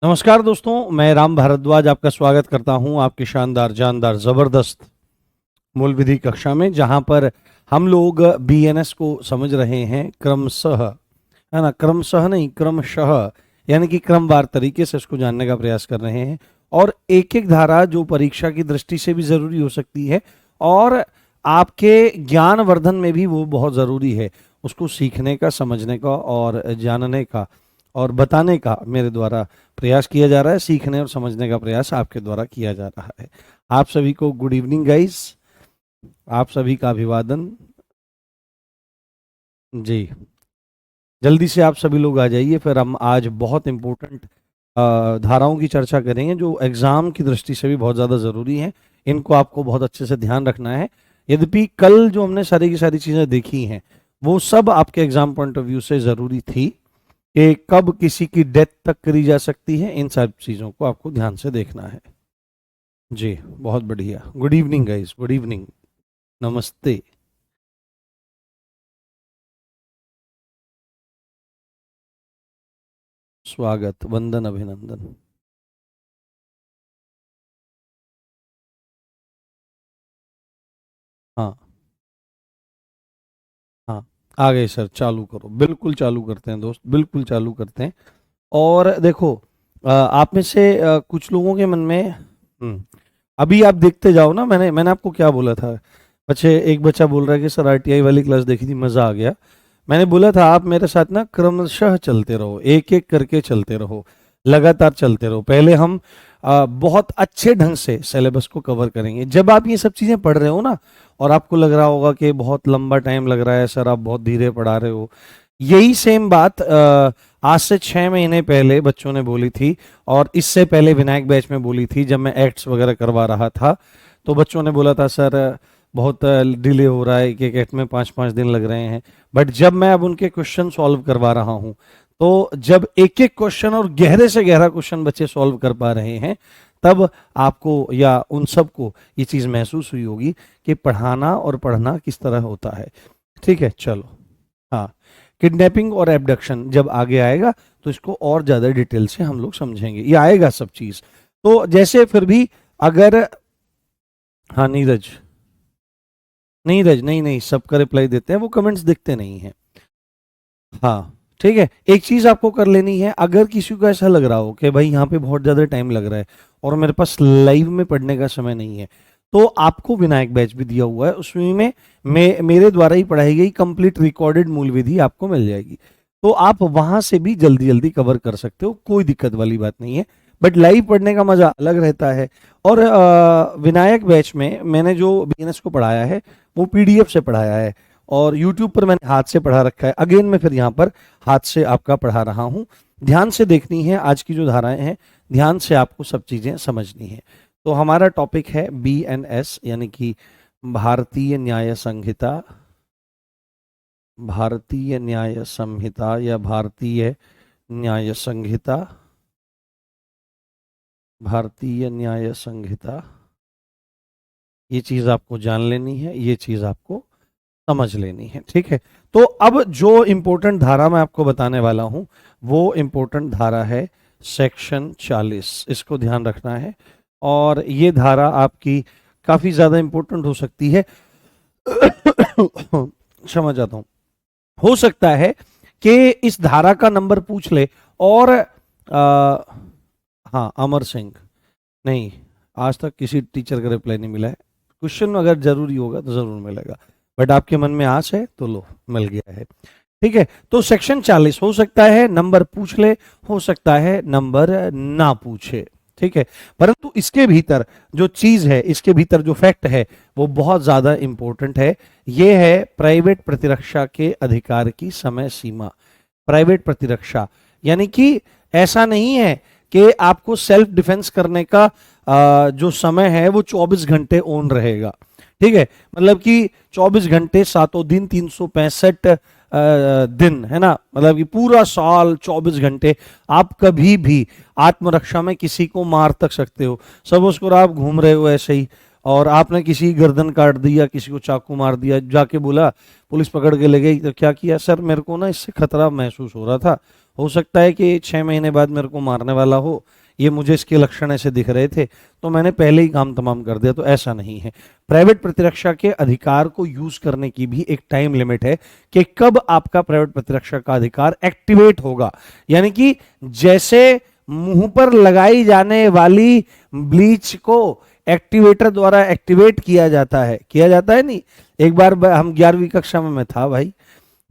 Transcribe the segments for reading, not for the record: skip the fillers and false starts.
नमस्कार दोस्तों, मैं राम भारद्वाज आपका स्वागत करता हूं आपकी शानदार जानदार ज़बरदस्त मूल विधि कक्षा में, जहां पर हम लोग बीएनएस को समझ रहे हैं क्रमशः, है ना। क्रमशः नहीं, क्रमशः, यानी कि क्रमवार तरीके से इसको जानने का प्रयास कर रहे हैं। और एक एक धारा जो परीक्षा की दृष्टि से भी ज़रूरी हो सकती है और आपके ज्ञान वर्धन में भी वो बहुत ज़रूरी है, उसको सीखने का, समझने का और जानने का और बताने का मेरे द्वारा प्रयास किया जा रहा है। सीखने और समझने का प्रयास आपके द्वारा किया जा रहा है। आप सभी को गुड इवनिंग गाइस, आप सभी का अभिवादन जी। जल्दी से आप सभी लोग आ जाइए, फिर हम आज बहुत इम्पोर्टेंट धाराओं की चर्चा करेंगे जो एग्जाम की दृष्टि से भी बहुत ज़्यादा ज़रूरी हैं। इनको आपको बहुत अच्छे से ध्यान रखना है। यद्यपि कल जो हमने सारी की सारी चीज़ें देखी हैं वो सब आपके एग्जाम पॉइंट ऑफ व्यू से ज़रूरी थी कि कब किसी की डेथ तक करी जा सकती है। इन सब चीज़ों को आपको ध्यान से देखना है जी। बहुत बढ़िया, good evening guys, good evening, नमस्ते। स्वागत, वंदन, अभिनंदन। हाँ हाँ, आ गए सर, चालू करो। बिल्कुल चालू करते हैं दोस्त, बिल्कुल चालू करते हैं। और देखो, आप में से कुछ लोगों के मन में अभी आप देखते जाओ ना। मैंने मैंने आपको क्या बोला था। बच्चे, एक बच्चा बोल रहा है कि सर आरटीआई वाली क्लास देखी थी, मज़ा आ गया। मैंने बोला था आप मेरे साथ ना क्रमशः चलते रहो, एक एक करके चलते रहो, लगातार चलते रहो। पहले हम बहुत अच्छे ढंग से सिलेबस को कवर करेंगे। जब आप ये सब चीज़ें पढ़ रहे हो ना और आपको लग रहा होगा कि बहुत लंबा टाइम लग रहा है सर, आप बहुत धीरे पढ़ा रहे हो, यही सेम बात आज से 6 महीने पहले बच्चों ने बोली थी और इससे पहले विनायक बैच में बोली थी। जब मैं एक्ट्स वगैरह करवा रहा था तो बच्चों ने बोला था सर बहुत डिले हो रहा है, एक एक एक्ट में 5-5 दिन लग रहे हैं। बट जब मैं अब उनके क्वेश्चन सॉल्व करवा रहा हूं तो जब एक एक क्वेश्चन और गहरे से गहरा क्वेश्चन बच्चे सॉल्व कर पा रहे हैं, तब आपको या उन सबको ये चीज़ महसूस हुई होगी कि पढ़ाना और पढ़ना किस तरह होता है। ठीक है, चलो। हाँ, किडनैपिंग और एबडक्शन जब आगे आएगा तो इसको और ज़्यादा डिटेल से हम लोग समझेंगे, ये आएगा सब चीज़। तो जैसे फिर भी अगर, हाँ नीरज, नीरज नहीं नहीं, सबका रिप्लाई देते हैं, वो कमेंट्स दिखते नहीं हैं। हाँ ठीक है, एक चीज़ आपको कर लेनी है। अगर किसी को ऐसा लग रहा हो कि भाई यहाँ पे बहुत ज़्यादा टाइम लग रहा है और मेरे पास लाइव में पढ़ने का समय नहीं है, तो आपको विनायक बैच भी दिया हुआ है, उसमें मेरे द्वारा ही पढ़ाई गई कंप्लीट रिकॉर्डेड मूल विधि आपको मिल जाएगी। तो आप वहां से भी जल्दी जल्दी कवर कर सकते हो, कोई दिक्कत वाली बात नहीं है। बट लाइव पढ़ने का मजा अलग रहता है। और विनायक बैच में मैंने जो बीएनएस को पढ़ाया है वो पीडीएफ से पढ़ाया है और यूट्यूब पर मैंने हाथ से पढ़ा रखा है। अगेन मैं फिर यहाँ पर हाथ से आपका पढ़ा रहा हूँ। ध्यान से देखनी है आज की जो धाराएं हैं, ध्यान से आपको सब चीज़ें समझनी है। तो हमारा टॉपिक है बीएनएस, यानी कि भारतीय न्याय संहिता, भारतीय न्याय संहिता या भारतीय न्याय संहिता, भारतीय न्याय संहिता। ये चीज़ आपको जान लेनी है, ये चीज़ आपको समझ लेनी है। ठीक है, तो अब जो इंपॉर्टेंट धारा मैं आपको बताने वाला हूं वो इंपॉर्टेंट धारा है सेक्शन 40। इसको ध्यान रखना है और ये धारा आपकी काफी ज्यादा इंपॉर्टेंट हो सकती है। क्षमा चाहता हूं, हो सकता है कि इस धारा का नंबर पूछ ले। और हाँ, अमर सिंह, नहीं, आज तक किसी टीचर का रिप्लाई नहीं मिला है। क्वेश्चन अगर जरूरी होगा तो जरूर मिलेगा, बट आपके मन में आस है तो लो, मिल गया है। ठीक है, तो सेक्शन 40 हो सकता है नंबर पूछ ले, हो सकता है नंबर ना पूछे। ठीक है, परंतु इसके भीतर जो चीज है, इसके भीतर जो फैक्ट है वो बहुत ज्यादा इंपॉर्टेंट है। ये है प्राइवेट प्रतिरक्षा के अधिकार की समय सीमा। प्राइवेट प्रतिरक्षा यानी कि ऐसा नहीं है कि आपको सेल्फ डिफेंस करने का जो समय है वो 24 घंटे ऑन रहेगा। ठीक है, मतलब कि 24 घंटे सातों दिन 365 दिन, है ना। मतलब कि पूरा साल 24 घंटे आप कभी भी आत्मरक्षा में किसी को मार तक सकते हो। सपोज करो आप घूम रहे हो ऐसे ही और आपने किसी की गर्दन काट दिया, किसी को चाकू मार दिया, जाके बोला पुलिस पकड़ के ले गई, तो क्या किया? सर मेरे को ना इससे खतरा महसूस हो रहा था, हो सकता है कि 6 महीने बाद मेरे को मारने वाला हो, ये मुझे इसके लक्षण ऐसे दिख रहे थे, तो मैंने पहले ही काम तमाम कर दिया। तो ऐसा नहीं है। प्राइवेट प्रतिरक्षा के अधिकार को यूज करने की भी एक टाइम लिमिट है कि कब आपका प्राइवेट प्रतिरक्षा का अधिकार एक्टिवेट होगा। यानी कि जैसे मुंह पर लगाई जाने वाली ब्लीच को एक्टिवेटर द्वारा एक्टिवेट किया जाता है नहीं। एक बार हम 11वीं कक्षा में मैं था भाई,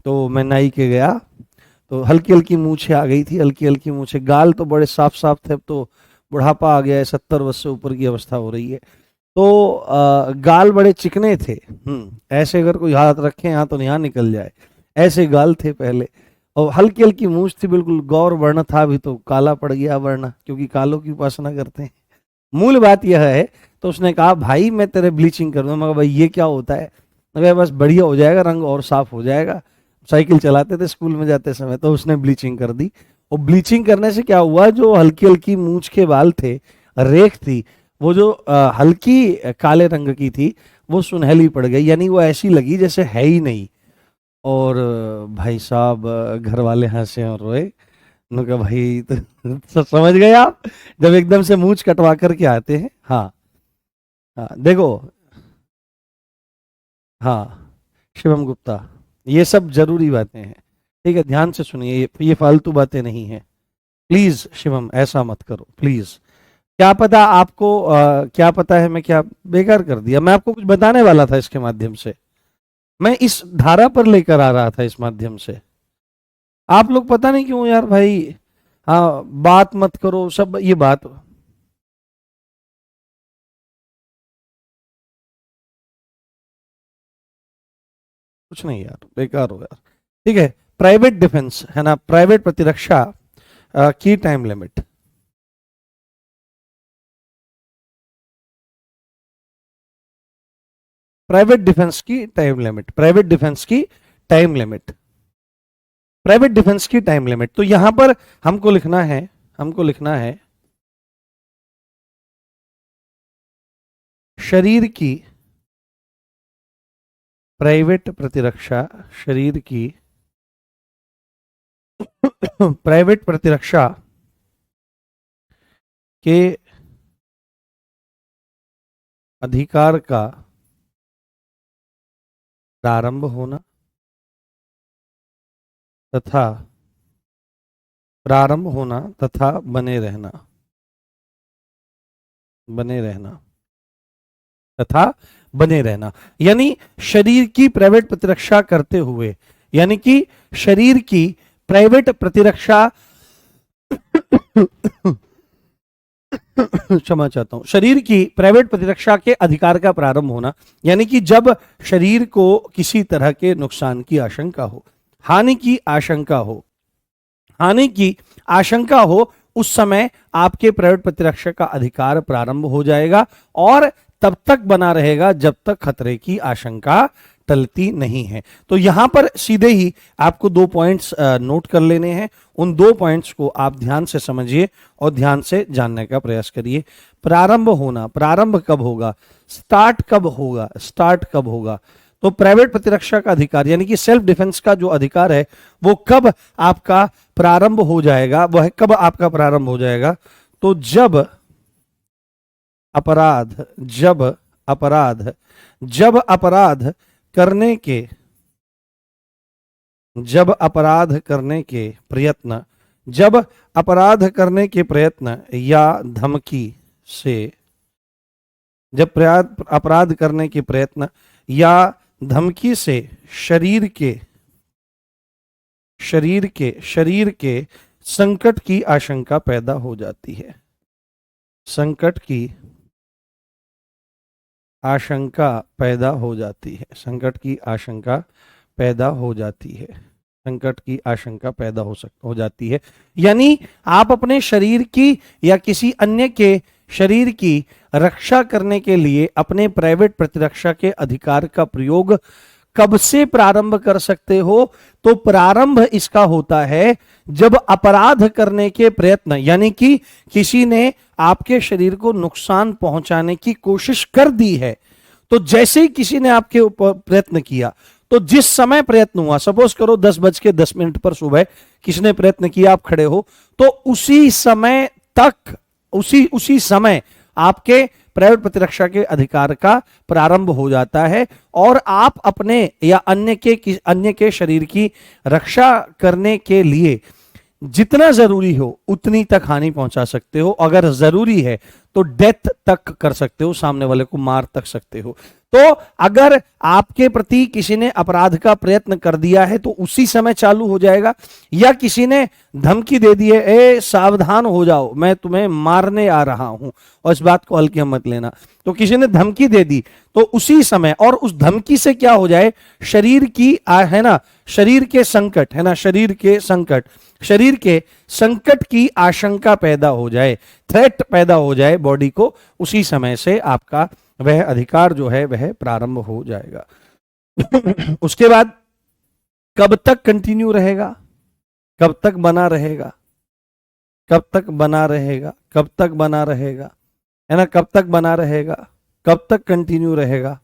तो मैं नाई के गया, तो हल्की हल्की मूछें आ गई थी, हल्की हल्की मूछें, गाल तो बड़े साफ साफ थे, अब तो बुढ़ापा आ गया है, 70 वर्ष से ऊपर की अवस्था हो रही है, तो गाल बड़े चिकने थे। ऐसे अगर कोई हाथ रखे यहाँ तो यहाँ निकल जाए, ऐसे गाल थे पहले, और हल्की हल्की मूछ थी, बिल्कुल गौर वर्ण था, अभी तो काला पड़ गया वर्ण, क्योंकि कालों की उपासना करते हैं। मूल बात यह है, तो उसने कहा भाई मैं तेरे ब्लीचिंग कर दूंगा। मगर भाई ये क्या होता है? मगर बस बढ़िया हो जाएगा, रंग और साफ हो जाएगा। साइकिल चलाते थे स्कूल में जाते समय, तो उसने ब्लीचिंग कर दी। और ब्लीचिंग करने से क्या हुआ, जो हल्की हल्की मूछ के बाल थे, रेख थी, वो जो हल्की काले रंग की थी, वो सुनहली पड़ गई, यानी वो ऐसी लगी जैसे है ही नहीं। और भाई साहब घर वाले हंसे और रोए। उन्होंने कहा भाई तो समझ गए आप, जब एकदम से मूछ कटवा करके आते हैं। हाँ हाँ देखो, हाँ शिवम गुप्ता, ये सब जरूरी बातें हैं, ठीक है, ध्यान से सुनिए, ये फालतू बातें नहीं है। प्लीज शिवम ऐसा मत करो प्लीज। क्या पता आपको क्या पता है मैं क्या बेकार कर दिया, मैं आपको कुछ बताने वाला था इसके माध्यम से, मैं इस धारा पर लेकर आ रहा था इस माध्यम से। आप लोग पता नहीं क्यों यार भाई, हाँ बात मत करो सब, ये बात कुछ नहीं यार, बेकार हो यार। ठीक है, प्राइवेट डिफेंस है ना, प्राइवेट प्रतिरक्षा की टाइम लिमिट, प्राइवेट डिफेंस की टाइम लिमिट, प्राइवेट डिफेंस की टाइम लिमिट, प्राइवेट डिफेंस की टाइम लिमिट। तो यहां पर हमको लिखना है, हमको लिखना है शरीर की प्राइवेट प्रतिरक्षा, शरीर की प्राइवेट प्रतिरक्षा के अधिकार का प्रारंभ होना तथा प्रारंभ होना तथा बने रहना, बने रहना तथा बने रहना। यानी शरीर की प्राइवेट प्रतिरक्षा करते हुए, यानी कि शरीर की प्राइवेट प्रतिरक्षा क्षमा चाहता हूं, शरीर की प्राइवेट प्रतिरक्षा के अधिकार का प्रारंभ होना, यानी कि जब शरीर को किसी तरह के नुकसान की आशंका हो, हानि की आशंका हो, हानि की आशंका हो, उस समय आपके प्राइवेट प्रतिरक्षा का अधिकार प्रारंभ हो जाएगा और तब तक बना रहेगा जब तक खतरे की आशंका टलती नहीं है। तो यहां पर सीधे ही आपको 2 पॉइंट्स नोट कर लेने हैं, उन 2 पॉइंट्स को आप ध्यान से समझिए और ध्यान से जानने का प्रयास करिए। प्रारंभ होना, प्रारंभ कब होगा, स्टार्ट कब होगा, स्टार्ट कब होगा। तो प्राइवेट प्रतिरक्षा का अधिकार यानी कि सेल्फ डिफेंस का जो अधिकार है, वो कब आपका प्रारंभ हो जाएगा, वह कब आपका प्रारंभ हो जाएगा, तो जब अपराध, जब अपराध, जब अपराध करने के, जब अपराध करने के प्रयत्न, जब अपराध करने के प्रयत्न या धमकी से, जब अपराध करने के प्रयत्न या धमकी से शरीर के, शरीर के संकट की आशंका पैदा हो जाती है, संकट की आशंका पैदा हो जाती है, संकट की आशंका पैदा हो जाती है, संकट की आशंका पैदा हो जाती है। यानी आप अपने शरीर की या किसी अन्य के शरीर की रक्षा करने के लिए अपने प्राइवेट प्रतिरक्षा के अधिकार का प्रयोग कब से प्रारंभ कर सकते हो? तो प्रारंभ इसका होता है जब अपराध करने के प्रयत्न, यानी कि किसी ने आपके शरीर को नुकसान पहुंचाने की कोशिश कर दी है, तो जैसे ही किसी ने आपके ऊपर प्रयत्न किया, तो जिस समय प्रयत्न हुआ, सपोज करो 10:10 पर सुबह किसी ने प्रयत्न किया, आप खड़े हो, तो उसी समय तक उसी समय आपके प्राइवेट प्रतिरक्षा के अधिकार का प्रारंभ हो जाता है और आप अपने या अन्य के शरीर की रक्षा करने के लिए जितना जरूरी हो उतनी तक हानि पहुंचा सकते हो। अगर जरूरी है तो डेथ तक कर सकते हो, सामने वाले को मार तक सकते हो। तो अगर आपके प्रति किसी ने अपराध का प्रयत्न कर दिया है तो उसी समय चालू हो जाएगा, या किसी ने धमकी दे दी है, ए सावधान हो जाओ मैं तुम्हें मारने आ रहा हूं, और इस बात को हल्के मत लेना, तो किसी ने धमकी दे दी तो उसी समय, और उस धमकी से क्या हो जाए, शरीर की है ना, शरीर के संकट है ना, शरीर के संकट की आशंका पैदा हो जाए, थ्रेट पैदा हो जाए बॉडी को, उसी समय से आपका वह अधिकार जो है वह प्रारंभ हो जाएगा। उसके बाद कब तक कंटिन्यू रहेगा, कब तक बना रहेगा, कब तक बना रहेगा, कब तक बना रहेगा, है ना, कब तक बना रहेगा, कब तक कंटिन्यू रहेगा,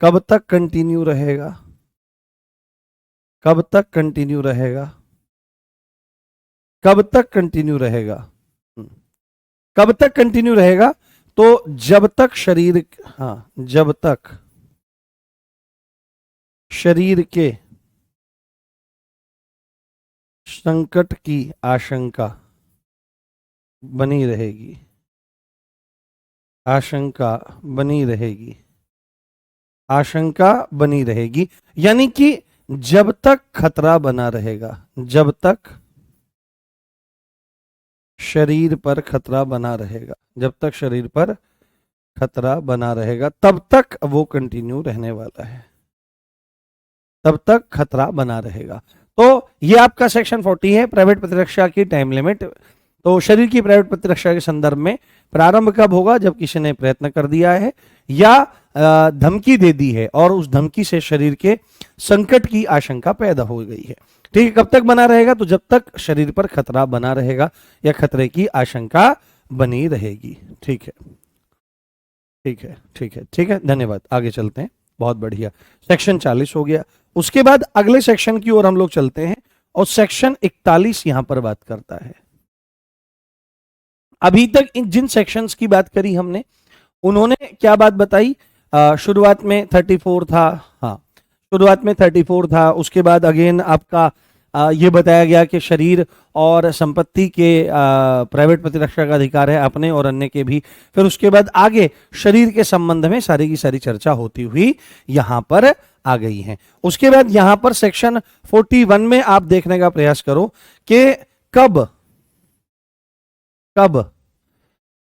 कब तक कंटिन्यू रहेगा, कब तक कंटिन्यू रहेगा, कब तक कंटिन्यू रहेगा, कब तक कंटिन्यू रहेगा, तो जब तक शरीर, हाँ, जब तक शरीर के संकट की आशंका बनी रहेगी, आशंका बनी रहेगी, आशंका बनी रहेगी, यानी कि जब तक खतरा बना रहेगा, जब तक शरीर पर खतरा बना रहेगा, जब तक शरीर पर खतरा बना रहेगा तब तक वो कंटिन्यू रहने वाला है, तब तक खतरा बना रहेगा। तो ये आपका सेक्शन 40 है, प्राइवेट प्रतिरक्षा की टाइम लिमिट। तो शरीर की प्राइवेट प्रतिरक्षा के संदर्भ में प्रारंभ कब होगा, जब किसी ने प्रयत्न कर दिया है या धमकी दे दी है और उस धमकी से शरीर के संकट की आशंका पैदा हो गई है। ठीक है, कब तक बना रहेगा, तो जब तक शरीर पर खतरा बना रहेगा या खतरे की आशंका बनी रहेगी। ठीक है, ठीक है, ठीक है, ठीक है, धन्यवाद। आगे चलते हैं, बहुत बढ़िया, सेक्शन 40 हो गया। उसके बाद अगले सेक्शन की ओर हम लोग चलते हैं और सेक्शन 41 यहां पर बात करता है। अभी तक इन जिन सेक्शंस की बात करी हमने, उन्होंने क्या बात बताई, शुरुआत में 34 था, हाँ, शुरुआत में 34 था। उसके बाद अगेन आपका ये बताया गया कि शरीर और संपत्ति के प्राइवेट प्रतिरक्षा का अधिकार है, अपने और अन्य के भी। फिर उसके बाद आगे शरीर के संबंध में सारी की सारी चर्चा होती हुई यहां पर आ गई है। उसके बाद यहां पर सेक्शन 41 में आप देखने का प्रयास करो कि कब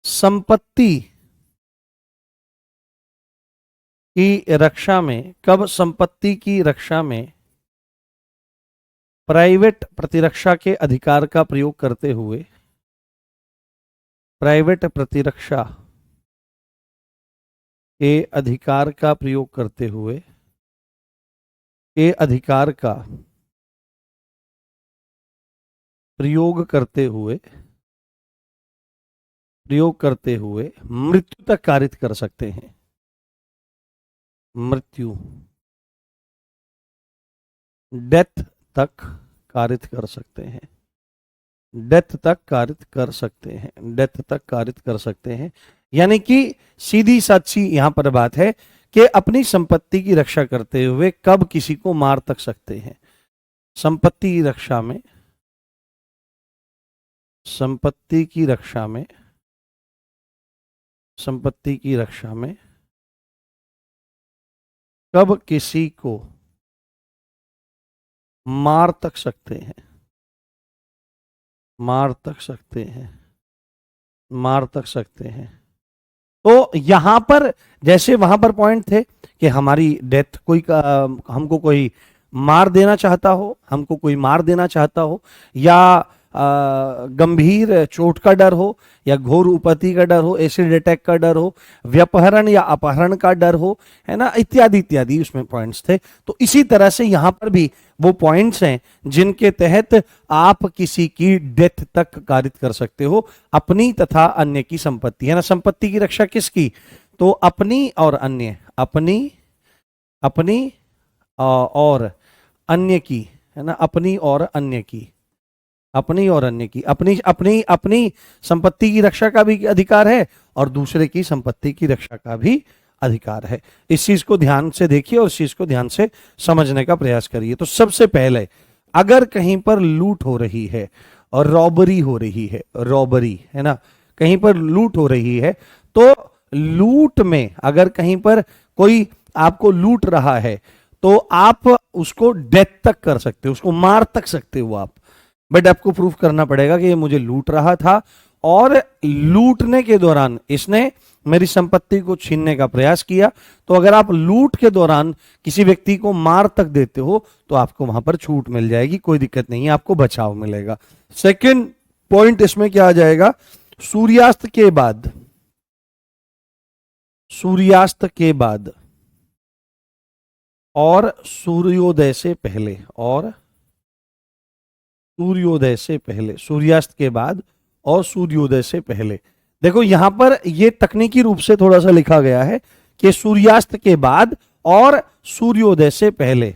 संपत्ति की रक्षा में, कब संपत्ति की रक्षा में प्राइवेट प्रतिरक्षा के अधिकार का प्रयोग करते हुए, प्राइवेट प्रतिरक्षा के अधिकार का प्रयोग करते हुए, के अधिकार का प्रयोग करते हुए मृत्यु तक कारित कर सकते हैं, मृत्यु, डेथ तक कारित कर सकते हैं, डेथ तक कारित कर सकते हैं, डेथ तक कारित कर सकते हैं। यानी कि सीधी साची यहां पर बात है कि अपनी संपत्ति की रक्षा करते हुए कब किसी को मार तक सकते हैं। संपत्ति की रक्षा में, संपत्ति की रक्षा में, संपत्ति की रक्षा में कब किसी को मार तक सकते हैं, मार तक सकते हैं, मार तक सकते हैं। तो यहां पर जैसे वहां पर पॉइंट थे कि हमारी डेथ, कोई हमको कोई मार देना चाहता हो, हमको कोई मार देना चाहता हो, या गंभीर चोट का डर हो, या घोर उपति का डर हो, एसिड अटैक का डर हो, व्यपहरण या अपहरण का डर हो, है ना, इत्यादि इत्यादि उसमें पॉइंट्स थे। तो इसी तरह से यहां पर भी वो पॉइंट्स हैं जिनके तहत आप किसी की डेथ तक कारित कर सकते हो, अपनी तथा अन्य की संपत्ति, है ना। संपत्ति की रक्षा किसकी? तो अपनी और अन्य, अपनी और अन्य की, है ना, अपनी और अन्य की, अपनी और अन्य की, अपनी अपनी अपनी संपत्ति की रक्षा का भी अधिकार है और दूसरे की संपत्ति की रक्षा का भी अधिकार है। इस चीज को ध्यान से देखिए और इस चीज को ध्यान से समझने का प्रयास करिए। तो सबसे पहले अगर कहीं पर लूट हो रही है और रॉबरी हो रही है, रॉबरी, है ना, कहीं पर लूट हो रही है, तो लूट में अगर कहीं पर कोई आपको लूट रहा है तो आप उसको डेथ तक कर सकते हो, उसको मार तक सकते हो आप, बट आपको प्रूफ करना पड़ेगा कि ये मुझे लूट रहा था और लूटने के दौरान इसने मेरी संपत्ति को छीनने का प्रयास किया। तो अगर आप लूट के दौरान किसी व्यक्ति को मार तक देते हो तो आपको वहां पर छूट मिल जाएगी, कोई दिक्कत नहीं है, आपको बचाव मिलेगा। सेकंड पॉइंट इसमें क्या आ जाएगा? सूर्यास्त के बाद, सूर्यास्त के बाद और सूर्योदय से पहले, और सूर्योदय से पहले, सूर्यास्त के बाद और सूर्योदय से पहले। देखो यहां पर ये तकनीकी रूप से थोड़ा सा लिखा गया है कि सूर्यास्त के बाद और सूर्योदय से पहले।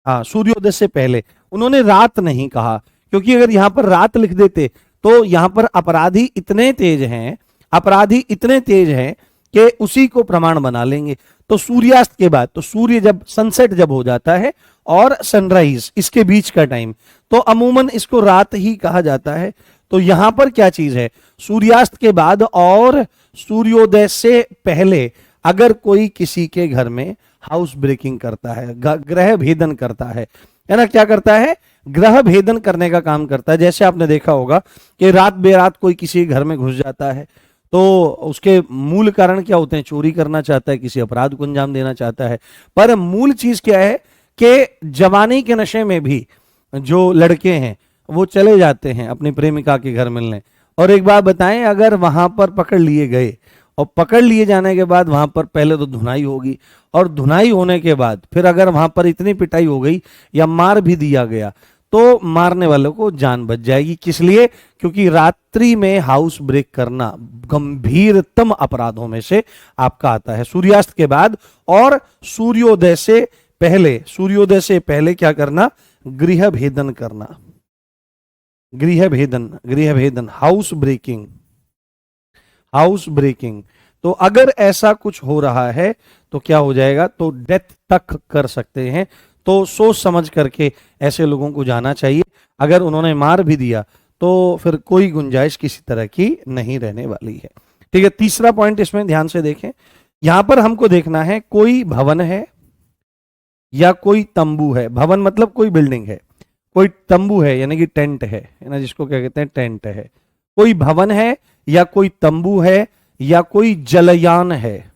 हाँ, सूर्योदय से पहले, उन्होंने रात नहीं कहा, क्योंकि अगर यहां पर रात लिख देते तो यहां पर अपराधी इतने तेज हैं, अपराधी इतने तेज हैं कि उसी को प्रमाण बना लेंगे। तो सूर्यास्त के बाद, तो सूर्य जब, सनसेट जब हो जाता है और सनराइज, इसके बीच का टाइम, तो अमूमन इसको रात ही कहा जाता है। तो यहां पर क्या चीज है? सूर्यास्त के बाद और सूर्योदय से पहले अगर कोई किसी के घर में हाउस ब्रेकिंग करता है, ग्रह भेदन करता है ना, क्या करता है? ग्रह भेदन करने का काम करता है। जैसे आपने देखा होगा कि रात बेरात कोई किसी घर में घुस जाता है तो उसके मूल कारण क्या होते हैं? चोरी करना चाहता है, किसी अपराध को अंजाम देना चाहता है। पर मूल चीज क्या है कि जवानी के नशे में भी जो लड़के हैं वो चले जाते हैं अपनी प्रेमिका के घर मिलने, और एक बात बताएं, अगर वहां पर पकड़ लिए गए और पकड़ लिए जाने के बाद वहां पर पहले तो धुनाई होगी, और धुनाई होने के बाद फिर अगर वहां पर इतनी पिटाई हो गई या मार भी दिया गया तो मारने वालों को जान बच जाएगी। किस लिए? क्योंकि रात्रि में हाउस ब्रेक करना गंभीरतम अपराधों में से आपका आता है। सूर्यास्त के बाद और सूर्योदय से पहले, सूर्योदय से पहले क्या करना? गृह भेदन करना, गृह भेदन, गृह भेदन, हाउस ब्रेकिंग, हाउस ब्रेकिंग। तो अगर ऐसा कुछ हो रहा है तो क्या हो जाएगा? तो डेथ तक कर सकते हैं। तो सोच समझ करके ऐसे लोगों को जाना चाहिए। अगर उन्होंने मार भी दिया तो फिर कोई गुंजाइश किसी तरह की नहीं रहने वाली है। ठीक है, तीसरा पॉइंट इसमें ध्यान से देखें। यहां पर हमको देखना है कोई भवन है या कोई तंबू है। भवन मतलब कोई बिल्डिंग है, कोई तंबू है यानी कि टेंट है ना, जिसको क्या कहते हैं? टेंट है। कोई भवन है या कोई तंबू है या कोई जलयान है,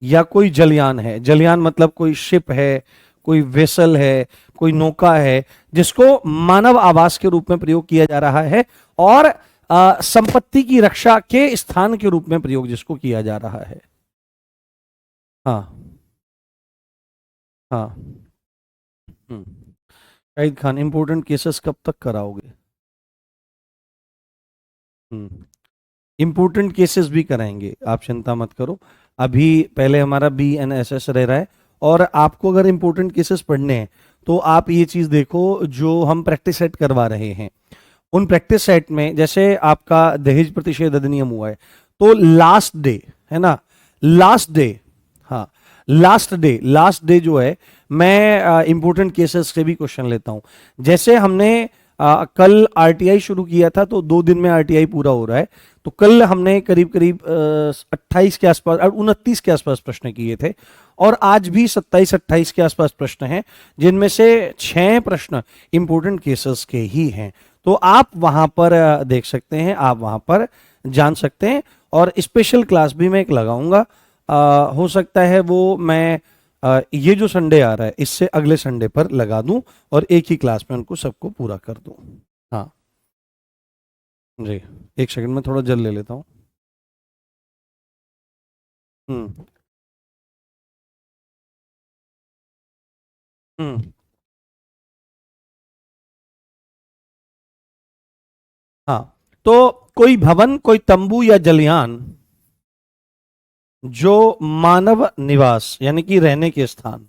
या कोई जलयान है। जलयान मतलब कोई शिप है, कोई वेसल है, कोई नौका है, जिसको मानव आवास के रूप में प्रयोग किया जा रहा है, और संपत्ति की रक्षा के स्थान के रूप में प्रयोग जिसको किया जा रहा है। हाँ हाँ। शाहिद खान, इंपोर्टेंट केसेस कब तक कराओगे? इंपोर्टेंट केसेस भी कराएंगे, आप चिंता मत करो। अभी पहले हमारा BNSS रह रहा है, और आपको अगर इंपोर्टेंट केसेस पढ़ने हैं तो आप ये चीज देखो, जो हम प्रैक्टिस सेट करवा रहे हैं उन प्रैक्टिस सेट में, जैसे आपका दहेज प्रतिषेध अधिनियम हुआ है, तो लास्ट डे, है ना, लास्ट डे, हाँ लास्ट डे जो है, मैं इंपोर्टेंट केसेस से भी क्वेश्चन लेता हूं। जैसे हमने कल RTI शुरू किया था, तो 2 दिन में RTI पूरा हो रहा है। तो कल हमने करीब करीब 28 के आसपास, 29 के आसपास प्रश्न किए थे, और आज भी 27-28 के आसपास प्रश्न हैं, जिनमें से 6 प्रश्न इंपोर्टेंट केसेस के ही हैं। तो आप वहां पर देख सकते हैं, आप वहां पर जान सकते हैं। और स्पेशल क्लास भी मैं एक लगाऊंगा, हो सकता है वो मैं ये जो संडे आ रहा है इससे अगले संडे पर लगा दूं और एक ही क्लास में उनको सबको पूरा कर दूं। हाँ जी, एक सेकंड में थोड़ा जल ले लेता हूँ। हम्म हम्म हाँ, तो कोई भवन, कोई तंबू या जलियान जो मानव निवास यानी कि रहने के स्थान,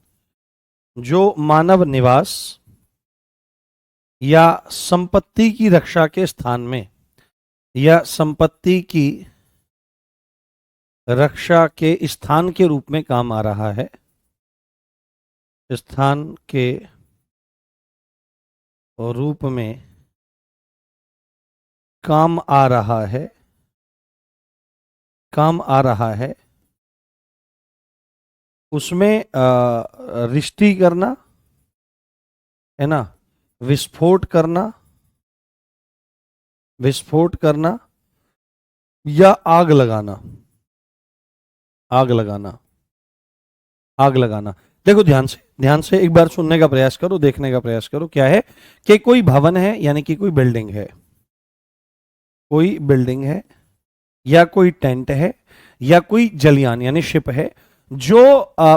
जो मानव निवास या संपत्ति की रक्षा के स्थान में या संपत्ति की रक्षा के स्थान के रूप में काम आ रहा है, स्थान के रूप में काम आ रहा है, काम आ रहा है, उसमें रिष्टि करना है ना, विस्फोट करना, विस्फोट करना या आग लगाना, आग लगाना, आग लगाना। देखो ध्यान से एक बार सुनने का प्रयास करो, देखने का प्रयास करो। क्या है कि कोई भवन है यानी कि कोई बिल्डिंग है, कोई बिल्डिंग है या कोई टेंट है या कोई जलियान यानी शिप है जो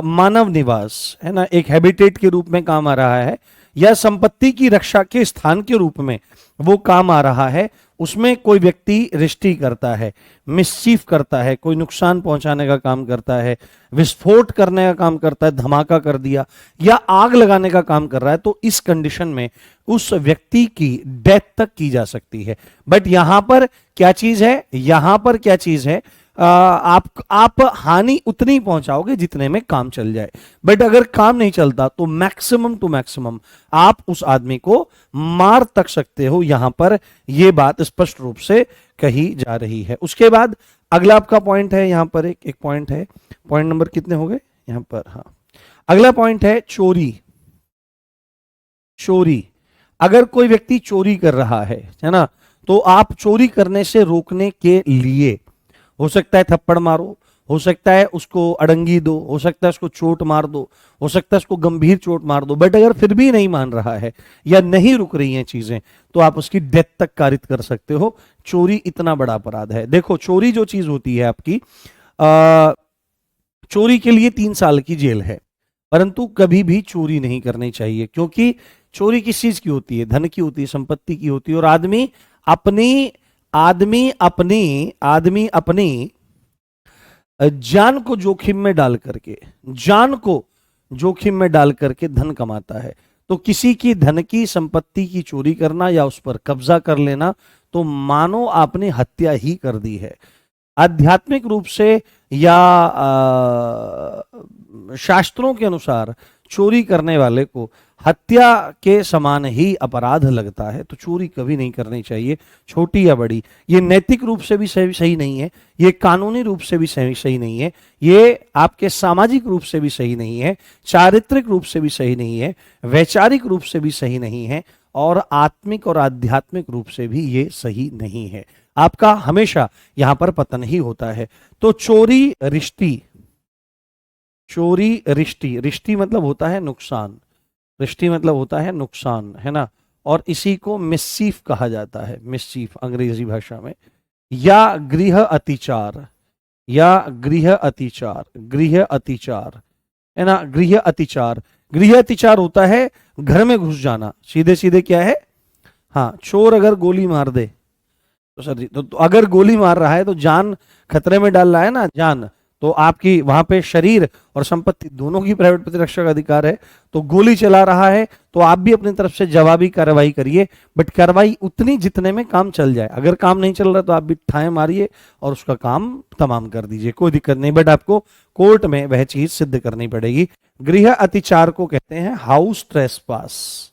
मानव निवास है ना, एक हैबिटेट के रूप में काम आ रहा है या संपत्ति की रक्षा के स्थान के रूप में वो काम आ रहा है। उसमें कोई व्यक्ति रिष्टि करता है, मिसचीफ करता है, कोई नुकसान पहुंचाने का काम करता है, विस्फोट करने का काम करता है, धमाका कर दिया, या आग लगाने का काम कर रहा है, तो इस कंडीशन में उस व्यक्ति की डेथ तक की जा सकती है। बट यहां पर क्या चीज है, यहां पर क्या चीज है, आप हानि उतनी पहुंचाओगे जितने में काम चल जाए। बट अगर काम नहीं चलता तो मैक्सिमम टू मैक्सिमम आप उस आदमी को मार तक सकते हो। यहां पर यह बात स्पष्ट रूप से कही जा रही है। उसके बाद अगला आपका पॉइंट है, यहां पर एक पॉइंट है, पॉइंट नंबर कितने हो गए यहां पर, हाँ अगला पॉइंट है चोरी। चोरी, अगर कोई व्यक्ति चोरी कर रहा है ना, तो आप चोरी करने से रोकने के लिए हो सकता है थप्पड़ मारो, हो सकता है उसको अड़ंगी दो, हो सकता है उसको चोट मार दो, हो सकता है उसको गंभीर चोट मार दो। बट अगर फिर भी नहीं मान रहा है या नहीं रुक रही हैं चीजें, तो आप उसकी डेथ तक कारित कर सकते हो। चोरी इतना बड़ा अपराध है। देखो चोरी जो चीज होती है आपकी, चोरी के लिए 3 साल की जेल है, परंतु कभी भी चोरी नहीं करनी चाहिए, क्योंकि चोरी किस चीज की होती है, धन की होती है, संपत्ति की होती है। और अपनी आदमी अपनी जान को जोखिम में डाल करके, जान को जोखिम में डाल करके धन कमाता है। तो किसी की धन की, संपत्ति की चोरी करना या उस पर कब्जा कर लेना, तो मानो आपने हत्या ही कर दी है। आध्यात्मिक रूप से या शास्त्रों के अनुसार चोरी करने वाले को हत्या के समान ही अपराध लगता है। तो चोरी कभी नहीं करनी चाहिए, छोटी या बड़ी। ये नैतिक रूप से भी सही नहीं है, ये कानूनी रूप से भी सही नहीं है, ये आपके सामाजिक रूप से भी सही नहीं है, चारित्रिक रूप से भी सही नहीं है, वैचारिक रूप से भी सही नहीं है, और आत्मिक और आध्यात्मिक रूप से भी ये सही नहीं है। आपका हमेशा यहां पर पतन ही होता है। तो चोरी रिष्टि, चोरी रिष्टि, रिष्टि मतलब होता है नुकसान, रिष्टि मतलब होता है नुकसान, है ना। और इसी को मिसचीफ कहा जाता है, मिसचीफ अंग्रेजी भाषा में। या गृह अतिचार, या गृह अतिचार, गृह अतिचार, है ना। गृह अतिचार, गृह अतिचार होता है घर में घुस जाना। सीधे सीधे क्या है, हाँ चोर अगर गोली मार दे तो सर जी, तो अगर गोली मार रहा है तो जान खतरे में डाल रहा है ना, जान। तो आपकी वहां पे शरीर और संपत्ति दोनों की प्राइवेट प्रतिरक्षा का अधिकार है। तो गोली चला रहा है तो आप भी अपनी तरफ से जवाबी कार्रवाई करिए, बट कार्रवाई उतनी जितने में काम चल जाए। अगर काम नहीं चल रहा तो आप भी ठाएं मारिए और उसका काम तमाम कर दीजिए, कोई दिक्कत नहीं, बट आपको कोर्ट में वह चीज सिद्ध करनी पड़ेगी। गृह अतिचार को कहते हैं हाउस ट्रेसपास,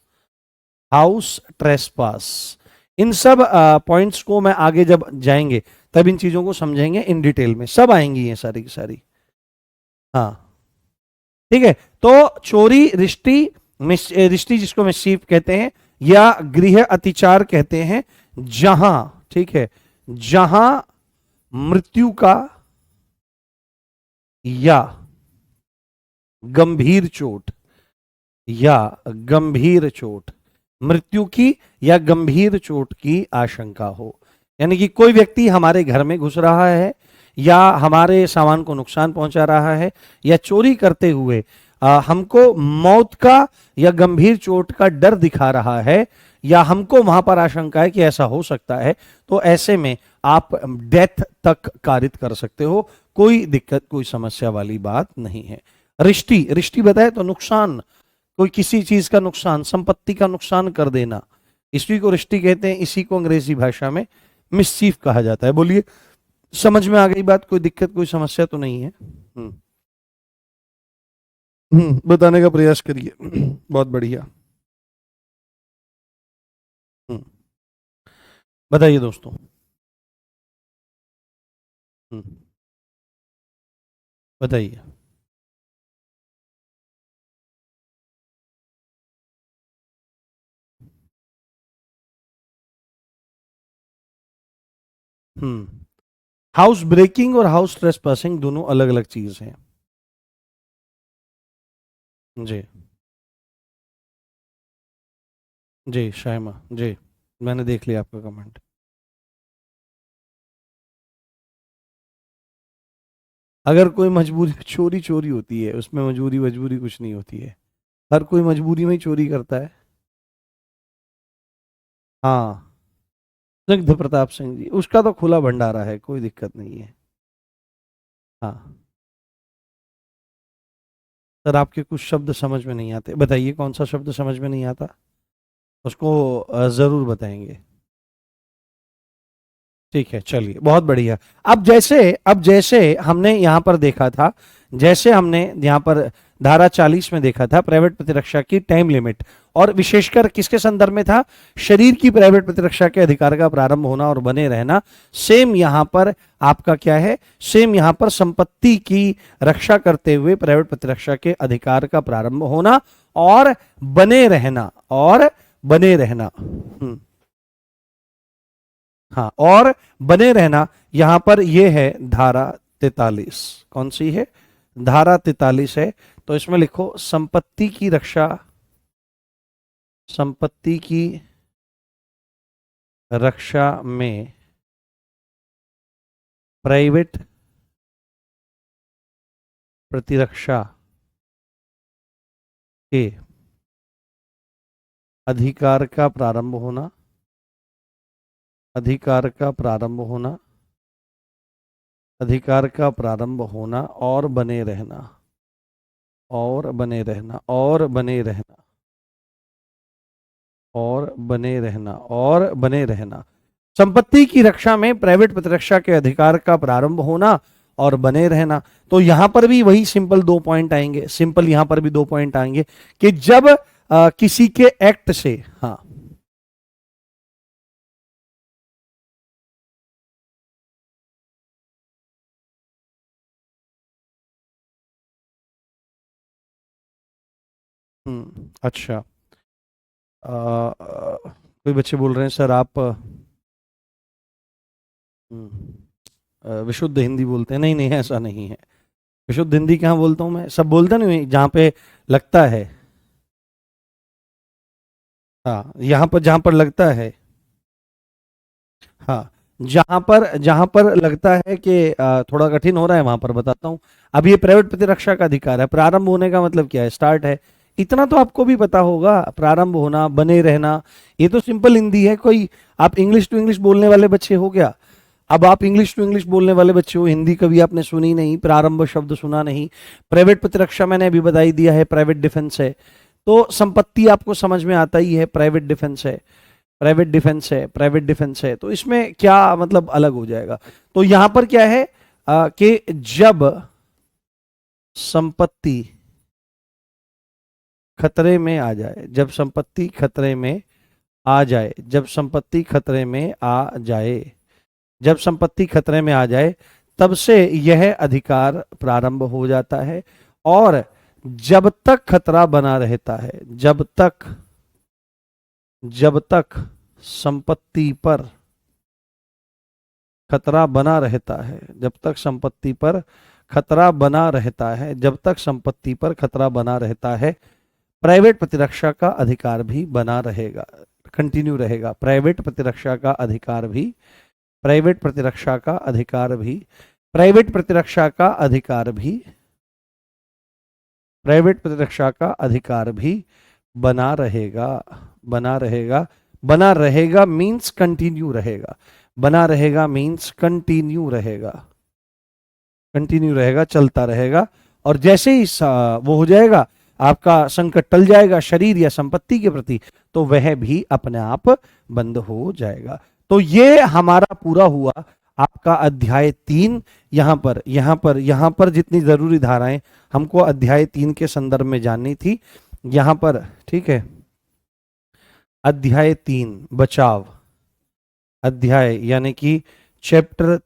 हाउस ट्रेसपास। इन सब पॉइंट्स को मैं आगे जब जाएंगे तब इन चीजों को समझेंगे इन डिटेल में, सब आएंगी ये सारी की सारी। हाँ ठीक है। तो चोरी, रिष्टि, रिष्टि जिसको मिसचीफ कहते हैं, या गृह अतिचार कहते हैं, जहां, ठीक है, जहां मृत्यु का या गंभीर चोट या गंभीर चोट, मृत्यु की या गंभीर चोट की आशंका हो। यानी कि कोई व्यक्ति हमारे घर में घुस रहा है या हमारे सामान को नुकसान पहुंचा रहा है या चोरी करते हुए हमको मौत का या गंभीर चोट का डर दिखा रहा है या हमको वहां पर आशंका है कि ऐसा हो सकता है, तो ऐसे में आप डेथ तक कारित कर सकते हो। कोई दिक्कत, कोई समस्या वाली बात नहीं है। रिष्टि, रिष्टि बताए तो नुकसान, कोई किसी चीज का नुकसान, संपत्ति का नुकसान कर देना, इसी को रिष्टि कहते हैं। इसी को अंग्रेजी भाषा में मिसचीफ कहा जाता है। बोलिए, समझ में आ गई बात? कोई दिक्कत, कोई समस्या तो नहीं है? बताने का प्रयास करिए। बहुत बढ़िया। बताइए दोस्तों। बताइए। हाउस ब्रेकिंग और हाउस ट्रेसपासिंग दोनों अलग अलग चीज हैं। जी जी शायमा जी, मैंने देख लिया आपका कमेंट। अगर कोई मजबूरी, चोरी चोरी होती है, उसमें मजबूरी मजबूरी कुछ नहीं होती है। हर कोई मजबूरी में ही चोरी करता है। हाँ, स्निग्ध प्रताप सिंह जी, उसका तो खुला भंडारा है, कोई दिक्कत नहीं है। हाँ सर, आपके कुछ शब्द समझ में नहीं आते, बताइए कौन सा शब्द समझ में नहीं आता, उसको जरूर बताएंगे। ठीक है, चलिए, बहुत बढ़िया। अब जैसे हमने यहाँ पर देखा था, जैसे हमने यहाँ पर धारा 40 में देखा था प्राइवेट प्रतिरक्षा की टाइम लिमिट, और विशेषकर किसके संदर्भ में था? शरीर की प्राइवेट प्रतिरक्षा के अधिकार का प्रारंभ होना और बने रहना। सेम यहाँ पर आपका क्या है? सेम यहाँ पर संपत्ति की रक्षा करते हुए प्राइवेट प्रतिरक्षा के अधिकार का प्रारंभ होना और बने रहना, और बने रहना। हाँ, और बने रहना, यहां पर यह है धारा 43। कौन सी है? धारा 43 है। तो इसमें लिखो संपत्ति की रक्षा, संपत्ति की रक्षा में प्राइवेट प्रतिरक्षा के अधिकार का प्रारंभ होना, अधिकार का प्रारंभ होना, अधिकार का प्रारंभ होना और बने रहना, और बने रहना, और बने रहना, और बने रहना, और बने रहना। संपत्ति की रक्षा में प्राइवेट प्रतिरक्षा के अधिकार का प्रारंभ होना और बने रहना। तो यहां पर भी वही सिंपल 2 पॉइंट आएंगे, सिंपल यहां पर भी 2 पॉइंट आएंगे कि जब किसी के एक्ट से, हाँ अच्छा, कोई बच्चे बोल रहे हैं सर आप विशुद्ध हिंदी बोलते हैं। नहीं नहीं, ऐसा नहीं है। विशुद्ध हिंदी कहाँ बोलता हूँ मैं? सब बोलता नहीं, जहाँ पे लगता है। हाँ, यहाँ पर जहाँ पर लगता है। हाँ, जहां पर लगता है कि थोड़ा कठिन हो रहा है, वहां पर बताता हूं। अब ये प्राइवेट प्रतिरक्षा का अधिकार है, प्रारंभ होने का मतलब क्या है? स्टार्ट है। इतना तो आपको भी पता होगा, प्रारंभ होना, बने रहना, ये तो सिंपल हिंदी है। कोई आप इंग्लिश टू इंग्लिश बोलने वाले बच्चे हो क्या? अब आप इंग्लिश टू इंग्लिश बोलने वाले बच्चे हो, हिंदी कभी आपने सुनी नहीं, प्रारंभ शब्द सुना नहीं। प्राइवेट प्रतिरक्षा मैंने अभी बता ही दिया है, प्राइवेट डिफेंस है। तो संपत्ति आपको समझ में आता ही है, प्राइवेट डिफेंस है, प्राइवेट डिफेंस है, प्राइवेट डिफेंस है। तो इसमें क्या मतलब अलग हो जाएगा? तो यहां पर क्या है कि जब संपत्ति खतरे में आ जाए, जब संपत्ति खतरे में आ जाए, जब संपत्ति खतरे में आ जाए, जब संपत्ति खतरे में आ जाए, तब से यह अधिकार प्रारंभ हो जाता है। और जब तक खतरा बना रहता है, जब तक संपत्ति पर खतरा बना रहता है, जब तक संपत्ति पर खतरा बना रहता है, जब तक संपत्ति पर खतरा बना रहता है, प्राइवेट प्रतिरक्षा का अधिकार भी बना रहेगा, कंटिन्यू रहेगा। प्राइवेट प्रतिरक्षा का अधिकार भी, प्राइवेट प्रतिरक्षा का अधिकार भी, प्राइवेट प्रतिरक्षा का अधिकार भी, प्राइवेट प्रतिरक्षा का अधिकार भी बना रहेगा, बना रहेगा। बना रहेगा मीन्स कंटिन्यू रहेगा, बना रहेगा मीन्स कंटिन्यू रहेगा, कंटिन्यू रहेगा, चलता रहेगा। और जैसे ही वो हो जाएगा, आपका संकट टल जाएगा शरीर या संपत्ति के प्रति, तो वह भी अपने आप बंद हो जाएगा। तो ये हमारा पूरा हुआ आपका अध्याय 3। यहां पर जितनी जरूरी धाराएं हमको अध्याय 3 के संदर्भ में जाननी थी, यहां पर, ठीक है। अध्याय 3 बचाव अध्याय, यानी कि चैप्टर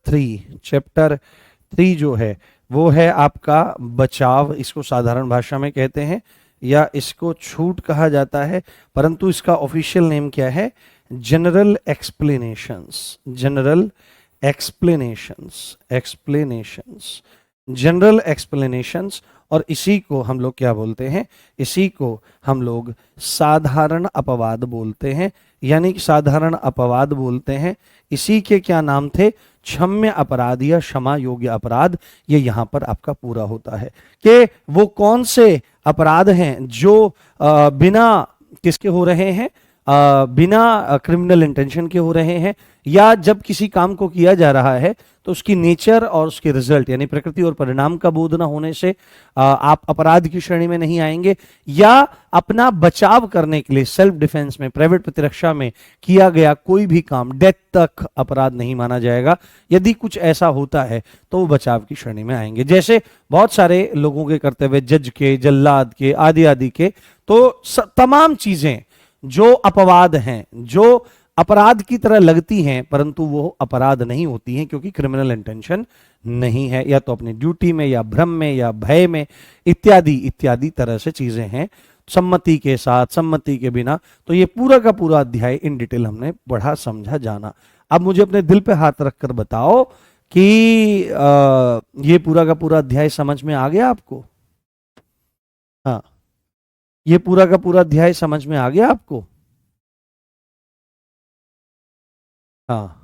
3 जो है वो है आपका बचाव। इसको साधारण भाषा में कहते हैं या इसको छूट कहा जाता है, परंतु इसका ऑफिशियल नेम क्या है? General explanations, general explanations, explanations, general explanations. और इसी को हम लोग क्या बोलते हैं? इसी को हम लोग साधारण अपवाद बोलते हैं, यानी कि साधारण अपवाद बोलते हैं। इसी के क्या नाम थे? क्षम्य अपराध या क्षमा योग्य अपराध। ये यहां पर आपका पूरा होता है कि वो कौन से अपराध हैं जो बिना किसके हो रहे हैं, बिना क्रिमिनल इंटेंशन के हो रहे हैं, या जब किसी काम को किया जा रहा है तो उसकी नेचर और उसके रिजल्ट यानी प्रकृति और परिणाम का बोध न होने से आप अपराध की श्रेणी में नहीं आएंगे, या अपना बचाव करने के लिए सेल्फ डिफेंस में, प्राइवेट प्रतिरक्षा में किया गया कोई भी काम डेथ तक अपराध नहीं माना जाएगा। यदि कुछ ऐसा होता है तो वो बचाव की श्रेणी में आएंगे, जैसे बहुत सारे लोगों के करते हुए, जज के, जल्लाद के, आदि आदि के। तो तमाम चीजें जो अपवाद हैं, जो अपराध की तरह लगती हैं, परंतु वो अपराध नहीं होती हैं क्योंकि क्रिमिनल इंटेंशन नहीं है, या तो अपनी ड्यूटी में, या भ्रम में, या भय में, इत्यादि इत्यादि तरह से चीजें हैं, सम्मति के साथ, सम्मति के बिना। तो ये पूरा का पूरा अध्याय इन डिटेल हमने पढ़ा, समझा, जाना। अब मुझे अपने दिल पे हाथ रखकर बताओ कि ये पूरा का पूरा अध्याय समझ में आ गया आपको? हाँ, ये पूरा का पूरा अध्याय समझ में आ गया आपको? हाँ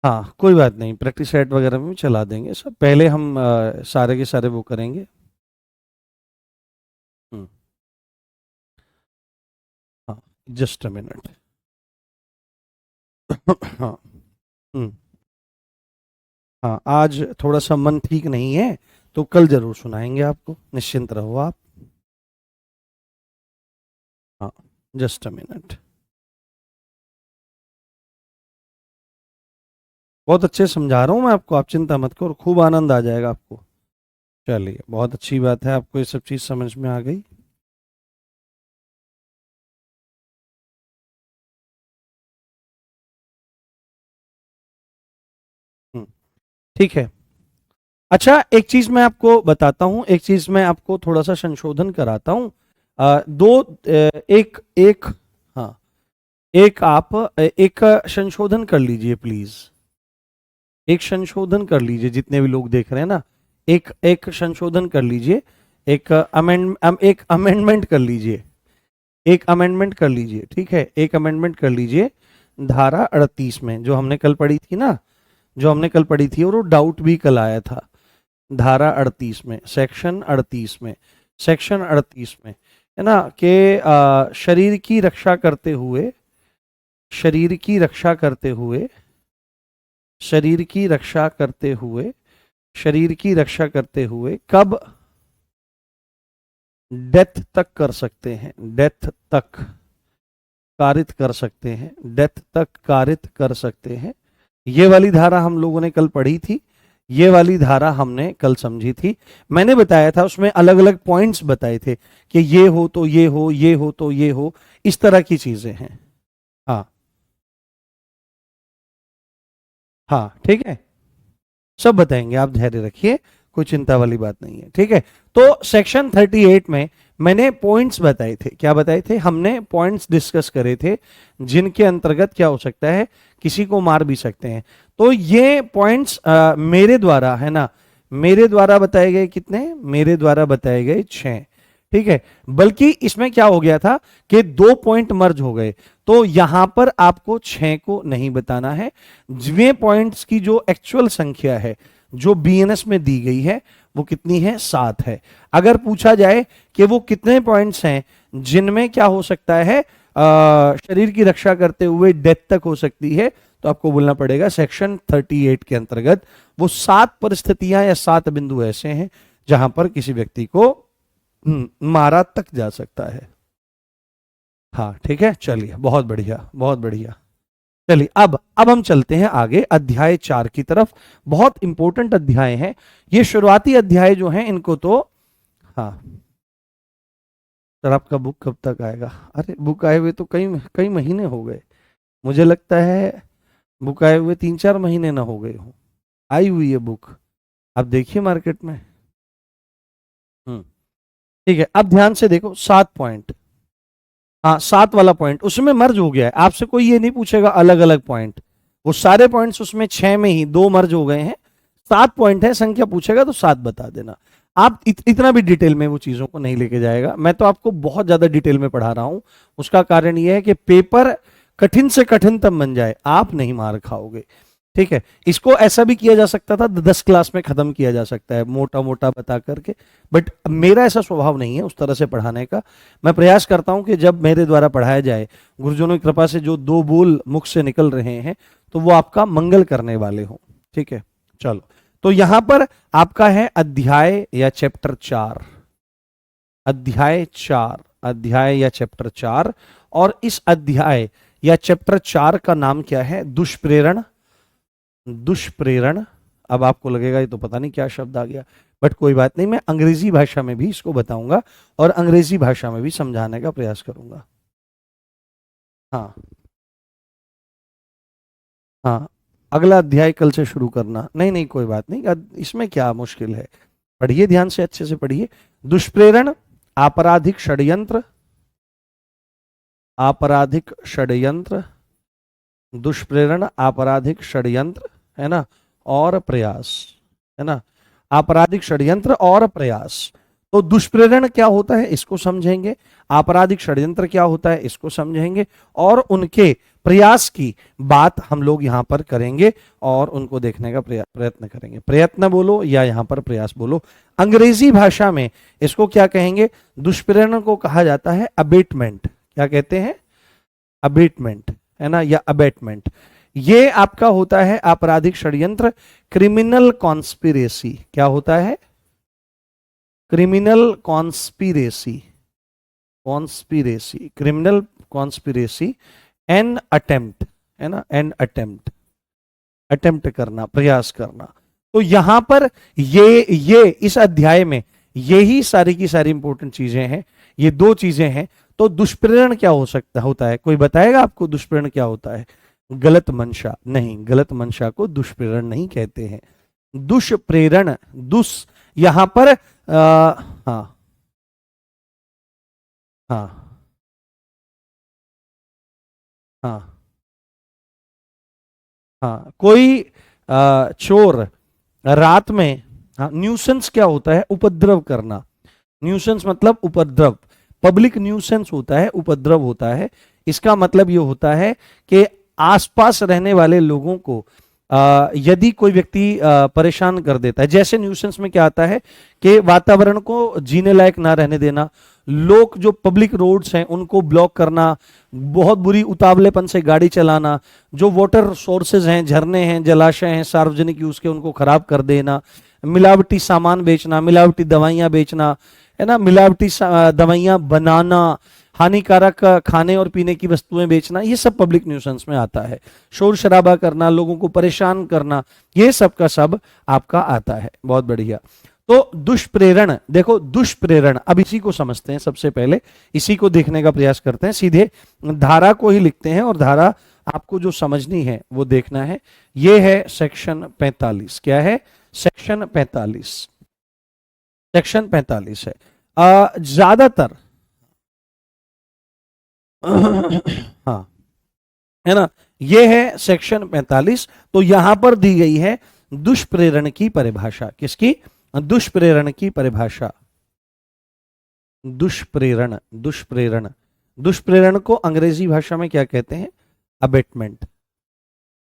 हाँ, कोई बात नहीं, प्रैक्टिस सेट वगैरह में भी चला देंगे सब। पहले हम सारे के सारे वो करेंगे। हाँ, जस्ट अ मिनट। हाँ, हाँ, आज थोड़ा सा मन ठीक नहीं है, तो कल जरूर सुनाएंगे आपको, निश्चिंत रहो आप। हाँ, जस्ट अ मिनट। बहुत अच्छे समझा रहा हूँ मैं आपको, आप चिंता मत करो, खूब आनंद आ जाएगा आपको। चलिए, बहुत अच्छी बात है, आपको ये सब चीज समझ में आ गई। ठीक है। अच्छा, एक चीज मैं आपको बताता हूं, एक चीज मैं आपको थोड़ा सा संशोधन कराता हूं। दो एक एक हाँ, एक आप एक संशोधन कर लीजिए प्लीज, एक संशोधन कर लीजिए, जितने भी लोग देख रहे हैं ना, एक एक संशोधन कर लीजिए, एक एक अमेंडमेंट कर लीजिए, एक अमेंडमेंट कर लीजिए, ठीक है, एक अमेंडमेंट कर लीजिए। धारा 38 में जो हमने कल पढ़ी थी ना, जो हमने कल पढ़ी थी, और वो डाउट भी कल आया था। धारा 38 में, सेक्शन 38 में, सेक्शन 38 में है ना, कि शरीर की रक्षा करते हुए, शरीर की रक्षा करते हुए, शरीर की रक्षा करते हुए, शरीर की रक्षा करते हुए कब डेथ तक कर सकते हैं, डेथ तक कारित कर सकते हैं, डेथ तक कारित कर सकते हैं। ये वाली धारा हम लोगों ने कल पढ़ी थी, ये वाली धारा हमने कल समझी थी। मैंने बताया था, उसमें अलग अलग पॉइंट्स बताए थे कि ये हो तो ये हो, ये हो तो ये हो, इस तरह की चीजें हैं। हाँ हाँ, ठीक है, सब बताएंगे, आप धैर्य रखिए, कोई चिंता वाली बात नहीं है, ठीक है। तो सेक्शन 38 में मैंने पॉइंट्स बताए थे, क्या बताए थे? हमने पॉइंट्स डिस्कस करे थे जिनके अंतर्गत क्या हो सकता है, किसी को मार भी सकते हैं। तो ये पॉइंट्स मेरे द्वारा, है ना, मेरे द्वारा बताए गए कितने, मेरे द्वारा बताए गए 6, ठीक है। बल्कि इसमें क्या हो गया था कि 2 पॉइंट मर्ज हो गए, तो यहां पर आपको 6 को नहीं बताना है। वे पॉइंट्स की जो एक्चुअल संख्या है जो बीएनएस में दी गई है वो कितनी है, 7 है। अगर पूछा जाए कि वो कितने पॉइंट्स हैं जिनमें क्या हो सकता है, शरीर की रक्षा करते हुए डेथ तक हो सकती है, तो आपको बोलना पड़ेगा सेक्शन 38 के अंतर्गत वो 7 परिस्थितियां या 7 बिंदु ऐसे हैं जहां पर किसी व्यक्ति को मारा तक जा सकता है। हाँ ठीक है, चलिए बहुत बढ़िया बहुत बढ़िया। चलिए अब हम चलते हैं आगे अध्याय 4 की तरफ। बहुत इंपॉर्टेंट अध्याय है ये, शुरुआती अध्याय जो है इनको तो, हाँ सर आपका बुक कब तक आएगा? अरे बुक आए हुए तो कई कई महीने हो गए, मुझे लगता है बुक आए हुए 3-4 महीने ना हो गए हो, आई हुई है बुक, आप देखिए मार्केट में। ठीक है, अब ध्यान से देखो 7 पॉइंट, हाँ 7 वाला पॉइंट उसमें मर्ज हो गया है, आपसे कोई ये नहीं पूछेगा अलग अलग पॉइंट, वो सारे पॉइंट्स उसमें 6 में ही 2 मर्ज हो गए हैं। 7 पॉइंट है, संख्या पूछेगा तो 7 बता देना। आप इतना भी डिटेल में वो चीजों को नहीं लेके जाएगा, मैं तो आपको बहुत ज्यादा डिटेल में पढ़ा रहा हूं। उसका कारण यह है कि पेपर कठिन से कठिनतम बन जाए, आप नहीं मार खाओगे, ठीक है। इसको ऐसा भी किया जा सकता था 10 क्लास में खत्म किया जा सकता है मोटा मोटा बता करके, बट मेरा ऐसा स्वभाव नहीं है उस तरह से पढ़ाने का। मैं प्रयास करता हूं कि जब मेरे द्वारा पढ़ाया जाए, गुरुजनों की कृपा से जो 2 बोल मुख से निकल रहे हैं तो वो आपका मंगल करने वाले हों, ठीक है। चलो, तो यहां पर आपका है अध्याय या चैप्टर 4, अध्याय 4, अध्याय या चैप्टर 4। और इस अध्याय या चैप्टर 4 का नाम क्या है, दुष्प्रेरण। दुष्प्रेरण, अब आपको लगेगा ये तो पता नहीं क्या शब्द आ गया, बट कोई बात नहीं, मैं अंग्रेजी भाषा में भी इसको बताऊंगा और अंग्रेजी भाषा में भी समझाने का प्रयास करूंगा। हाँ हाँ, अगला अध्याय कल से शुरू करना, नहीं नहीं कोई बात नहीं, इसमें क्या मुश्किल है, पढ़िए ध्यान से, अच्छे से पढ़िए। दुष्प्रेरण, आपराधिक षड्यंत्र, आपराधिक षड्यंत्र, दुष्प्रेरण, आपराधिक षड्यंत्र, है ना, और प्रयास, है ना, आपराधिक षड्यंत्र और प्रयास। तो दुष्प्रेरण क्या होता है इसको समझेंगे, आपराधिक षड्यंत्र क्या होता है इसको समझेंगे, और उनके प्रयास की बात हम लोग यहां पर करेंगे और उनको देखने का प्रयत्न करेंगे। प्रयत्न बोलो या यहां पर प्रयास बोलो, अंग्रेजी भाषा में इसको क्या कहेंगे, दुष्प्रेरण को कहा जाता है अबेटमेंट। क्या कहते हैं, अबेटमेंट, है ना, या अबेटमेंट। ये आपका होता है आपराधिक षड्यंत्र, क्रिमिनल कॉन्स्पिरेसी। क्या होता है, criminal conspiracy, conspiracy, criminal conspiracy, an attempt, है ना, एन अटेम्प्ट, अटेम्प्ट करना, प्रयास करना। तो यहां पर ये इस अध्याय में यही सारी की सारी इंपॉर्टेंट चीजें हैं, ये 2 चीजें हैं। तो दुष्प्रेरण क्या हो सकता होता है, कोई बताएगा आपको दुष्प्रेरण क्या होता है? गलत मंशा, नहीं, गलत मंशा को दुष्प्रेरण नहीं कहते हैं। दुष्प्रेरण, दुष् यहां पर हाँ हाँ हाँ हाँ, कोई चोर रात में, हाँ, न्यूसेंस क्या होता है, उपद्रव करना, न्यूसेंस मतलब उपद्रव, पब्लिक न्यूसेंस होता है, उपद्रव होता है। इसका मतलब ये होता है कि आसपास रहने वाले लोगों को यदि कोई व्यक्ति परेशान कर देता है, जैसे न्यूसेंस में क्या आता है कि वातावरण को जीने लायक ना रहने देना, लोग जो पब्लिक रोड्स हैं उनको ब्लॉक करना, बहुत बुरी उतावलेपन से गाड़ी चलाना, जो वाटर सोर्सेज हैं, झरने हैं, जलाशय हैं सार्वजनिक यूज के, उनको खराब कर देना, मिलावटी सामान बेचना, मिलावटी दवाइयां बेचना, है ना, मिलावटी दवाइयां बनाना, हानिकारक खाने और पीने की वस्तुएं बेचना, ये सब पब्लिक न्यूसेंस में आता है। शोर शराबा करना, लोगों को परेशान करना, ये सब का सब आपका आता है। बहुत बढ़िया। तो दुष्प्रेरण, देखो दुष्प्रेरण, अब इसी को समझते हैं, सबसे पहले इसी को देखने का प्रयास करते हैं, सीधे धारा को ही लिखते हैं और धारा आपको जो समझनी है वो देखना है। ये है सेक्शन 45, क्या है, सेक्शन 45, सेक्शन 45 है। ज्यादातर हाँ, है ना, ये है सेक्शन 45। तो यहां पर दी गई है दुष्प्रेरण की परिभाषा, किसकी? दुष्प्रेरण की परिभाषा। दुष्प्रेरण, दुष्प्रेरण, दुष्प्रेरण को अंग्रेजी भाषा में क्या कहते हैं? अबेटमेंट।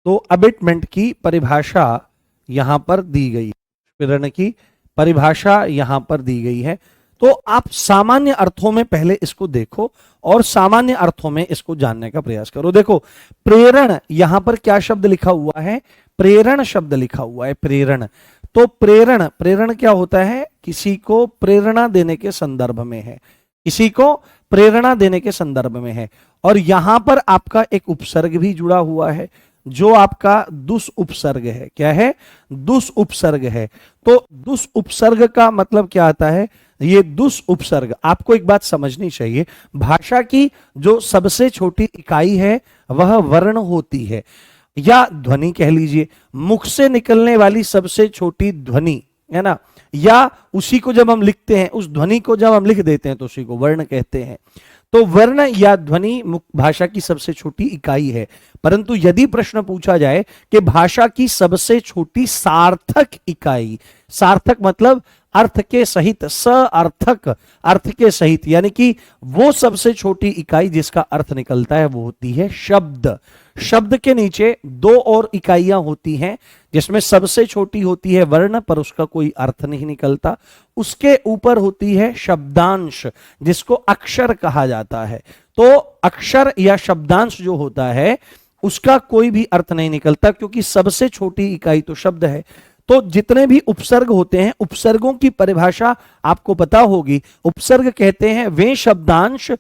तो अबेटमेंट की परिभाषा यहां पर दी गई, दुष्प्रेरण की परिभाषा यहां पर दी गई है। तो आप सामान्य अर्थों में पहले इसको देखो और सामान्य अर्थों में इसको जानने का प्रयास करो। देखो, प्रेरण, यहां पर क्या शब्द लिखा हुआ है? प्रेरण शब्द लिखा हुआ है, प्रेरण। तो प्रेरण, प्रेरण क्या होता है? किसी को प्रेरणा देने के संदर्भ में है, किसी को प्रेरणा देने के संदर्भ में है। और यहां पर आपका एक उपसर्ग भी जुड़ा हुआ है, जो आपका दुस उपसर्ग है। क्या है? दुस उपसर्ग है। तो दुस उपसर्ग का मतलब क्या आता है? ये दुस उपसर्ग, आपको एक बात समझनी चाहिए, भाषा की जो सबसे छोटी इकाई है वह वर्ण होती है, या ध्वनि कह लीजिए, मुख से निकलने वाली सबसे छोटी ध्वनि, है ना, या उसी को जब हम लिखते हैं, उस ध्वनि को जब हम लिख देते हैं तो उसी को वर्ण कहते हैं। तो वर्ण या ध्वनि भाषा की सबसे छोटी इकाई है। परंतु यदि प्रश्न पूछा जाए कि भाषा की सबसे छोटी सार्थक इकाई, सार्थक मतलब अर्थ के सहित, सार्थक अर्थ के सहित, यानी कि वो सबसे छोटी इकाई जिसका अर्थ निकलता है वो होती है शब्द। शब्द के नीचे दो और इकाइयां होती हैं, जिसमें सबसे छोटी होती है वर्ण, पर उसका कोई अर्थ नहीं निकलता। उसके ऊपर होती है शब्दांश, जिसको अक्षर कहा जाता है। तो अक्षर या शब्दांश जो होता है उसका कोई भी अर्थ नहीं निकलता, क्योंकि सबसे छोटी इकाई तो शब्द है। तो जितने भी उपसर्ग होते हैं, उपसर्गों की परिभाषा आपको पता होगी। उपसर्ग कहते हैं वे शब्दांश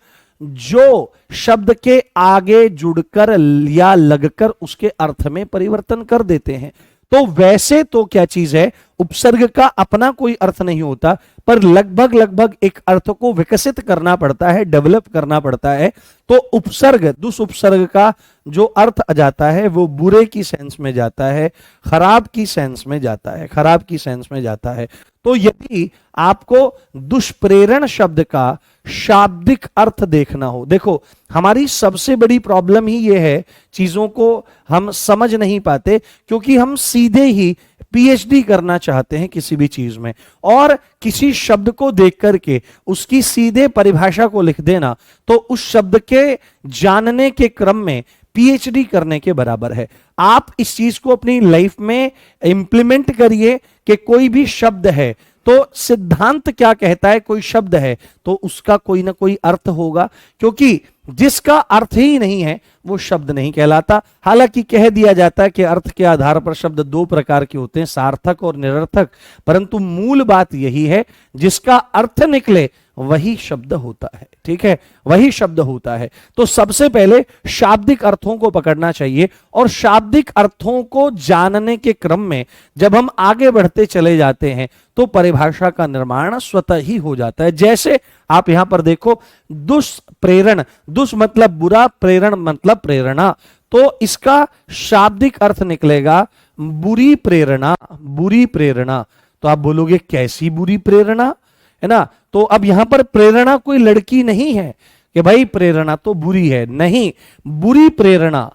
जो शब्द के आगे जुड़कर या लगकर उसके अर्थ में परिवर्तन कर देते हैं। तो वैसे तो क्या चीज है, उपसर्ग का अपना कोई अर्थ नहीं होता, पर लगभग लगभग एक अर्थ को विकसित करना पड़ता है, डेवलप करना पड़ता है। तो उपसर्ग, दुस उपसर्ग का जो अर्थ आ जाता है वो बुरे की सेंस में जाता है, खराब की सेंस में जाता है, खराब की सेंस में जाता है। तो यदि आपको दुष्प्रेरण शब्द का शाब्दिक अर्थ देखना हो, देखो हमारी सबसे बड़ी प्रॉब्लम ही ये है, चीजों को हम समझ नहीं पाते, क्योंकि हम सीधे ही पीएचडी करना चाहते हैं किसी भी चीज में, और किसी शब्द को देख करके उसकी सीधे परिभाषा को लिख देना तो उस शब्द के जानने के क्रम में पीएचडी करने के बराबर है। आप इस चीज को अपनी लाइफ में इंप्लीमेंट करिए कि कोई भी शब्द है तो सिद्धांत क्या कहता है, कोई शब्द है तो उसका कोई ना कोई अर्थ होगा, क्योंकि जिसका अर्थ ही नहीं है वो शब्द नहीं कहलाता। हालांकि कह दिया जाता है कि अर्थ के आधार पर शब्द दो प्रकार के होते हैं, सार्थक और निरर्थक, परंतु मूल बात यही है, जिसका अर्थ निकले वही शब्द होता है। ठीक है, वही शब्द होता है। तो सबसे पहले शाब्दिक अर्थों को पकड़ना चाहिए, और शाब्दिक अर्थों को जानने के क्रम में जब हम आगे बढ़ते चले जाते हैं तो परिभाषा का निर्माण स्वतः ही हो जाता है। जैसे आप यहां पर देखो, दुष्प्रेरण, दुष् मतलब बुरा, प्रेरण मतलब प्रेरणा, तो इसका शाब्दिक अर्थ निकलेगा बुरी प्रेरणा, बुरी प्रेरणा। तो आप बोलोगे कैसी बुरी प्रेरणा, है ना। तो अब यहां पर प्रेरणा कोई लड़की नहीं है कि भाई प्रेरणा तो बुरी है, नहीं, बुरी प्रेरणा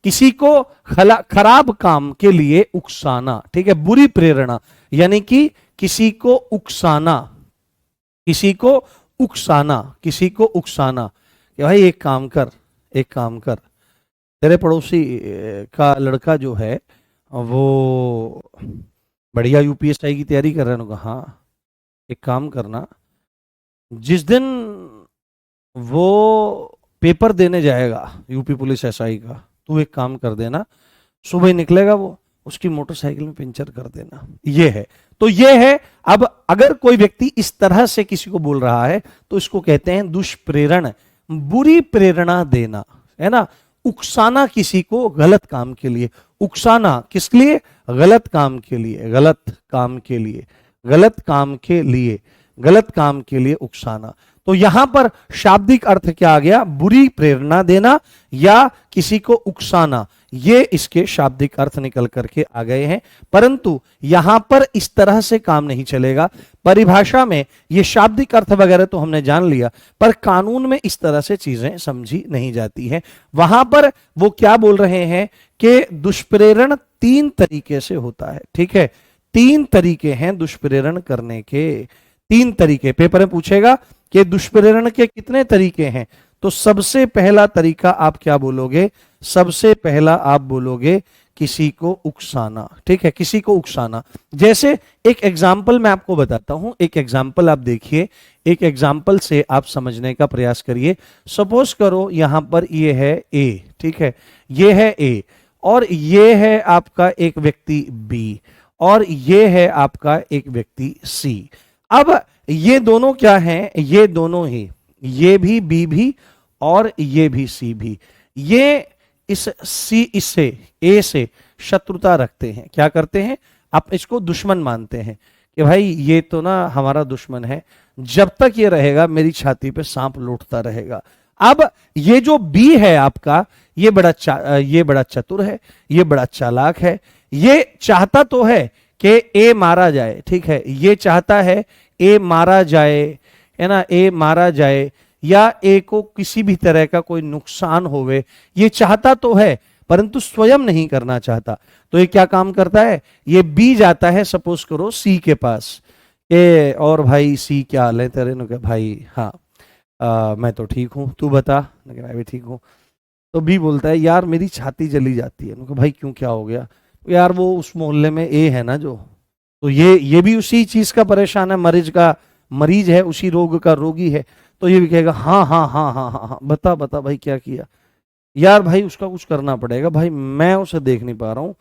किसी को खराब काम के लिए उकसाना। ठीक है, बुरी प्रेरणा यानी कि किसी को उकसाना, किसी को उकसाना, किसी को उकसाना कि भाई एक काम कर, एक काम कर, तेरे पड़ोसी का लड़का जो है वो बढ़िया यूपीएससी की तैयारी कर रहा है। हाँ, एक काम करना, जिस दिन वो पेपर देने जाएगा यूपी पुलिस एसआई का, तू एक काम कर देना, सुबह ही निकलेगा वो, उसकी मोटरसाइकिल में पंचर कर देना। ये है, तो ये है। अब अगर कोई व्यक्ति इस तरह से किसी को बोल रहा है तो इसको कहते हैं दुष्प्रेरण, बुरी प्रेरणा देना, है ना। उकसाना किसी को गलत काम के लिए, उकसाना किस लिए, गलत काम के लिए, गलत काम के लिए, गलत काम के लिए, गलत काम के लिए उकसाना। तो यहां पर शाब्दिक अर्थ क्या आ गया, बुरी प्रेरणा देना या किसी को उकसाना, ये इसके शाब्दिक अर्थ निकल करके आ गए हैं। परंतु यहां पर इस तरह से काम नहीं चलेगा। परिभाषा में ये शाब्दिक अर्थ वगैरह तो हमने जान लिया, पर कानून में इस तरह से चीजें समझी नहीं जाती हैं। वहां पर वो क्या बोल रहे हैं कि दुष्प्रेरण 3 तरीके से होता है, ठीक है। 3 तरीके हैं दुष्प्रेरण करने के, 3 तरीके। पेपर में पूछेगा कि दुष्प्रेरण के कितने तरीके हैं, तो सबसे पहला तरीका आप क्या बोलोगे, सबसे पहला आप बोलोगे किसी को उकसाना, ठीक है, किसी को उकसाना। जैसे एक एग्जाम्पल मैं आपको बताता हूं, एक एग्जाम्पल आप देखिए, एक एग्जाम्पल से आप समझने का प्रयास करिए। सपोज करो यहां पर ये है ए, ठीक है, ये है ए, और ये है आपका एक व्यक्ति बी, और ये है आपका एक व्यक्ति सी। अब ये दोनों क्या हैं, ये दोनों ही, ये भी बी भी और ये भी सी भी, ये इस सी इससे ए से शत्रुता रखते हैं। क्या करते हैं, आप इसको दुश्मन मानते हैं कि भाई ये तो ना हमारा दुश्मन है, जब तक ये रहेगा मेरी छाती पे सांप लौटता रहेगा। अब ये जो बी है आपका, ये बड़ा चतुर है, ये बड़ा चालाक है, ये चाहता तो है कि ए मारा जाए, ठीक है, ये चाहता है ए मारा जाए, है ना, ए मारा जाए, या ए को किसी भी तरह का कोई नुकसान होवे, ये चाहता तो है परंतु स्वयं नहीं करना चाहता। तो ये क्या काम करता है, ये बी जाता है सपोज करो सी के पास, ए और भाई सी क्या हाल है तेरे, ने कहा भाई हाँ मैं तो ठीक हूं, तू बता, मैं भी ठीक हूं। तो बी बोलता है यार मेरी छाती जली जाती है। उनको भाई क्यों, क्या हो गया, यार वो उस मोहल्ले में ए है ना जो, तो ये भी उसी चीज का परेशान है, मरीज है, उसी रोग का रोगी है। तो ये भी कहेगा हाँ हाँ हाँ हाँ हाँ हाँ, बता बता भाई क्या किया, यार भाई उसका कुछ करना पड़ेगा भाई, मैं उसे देख नहीं पा रहा हूं,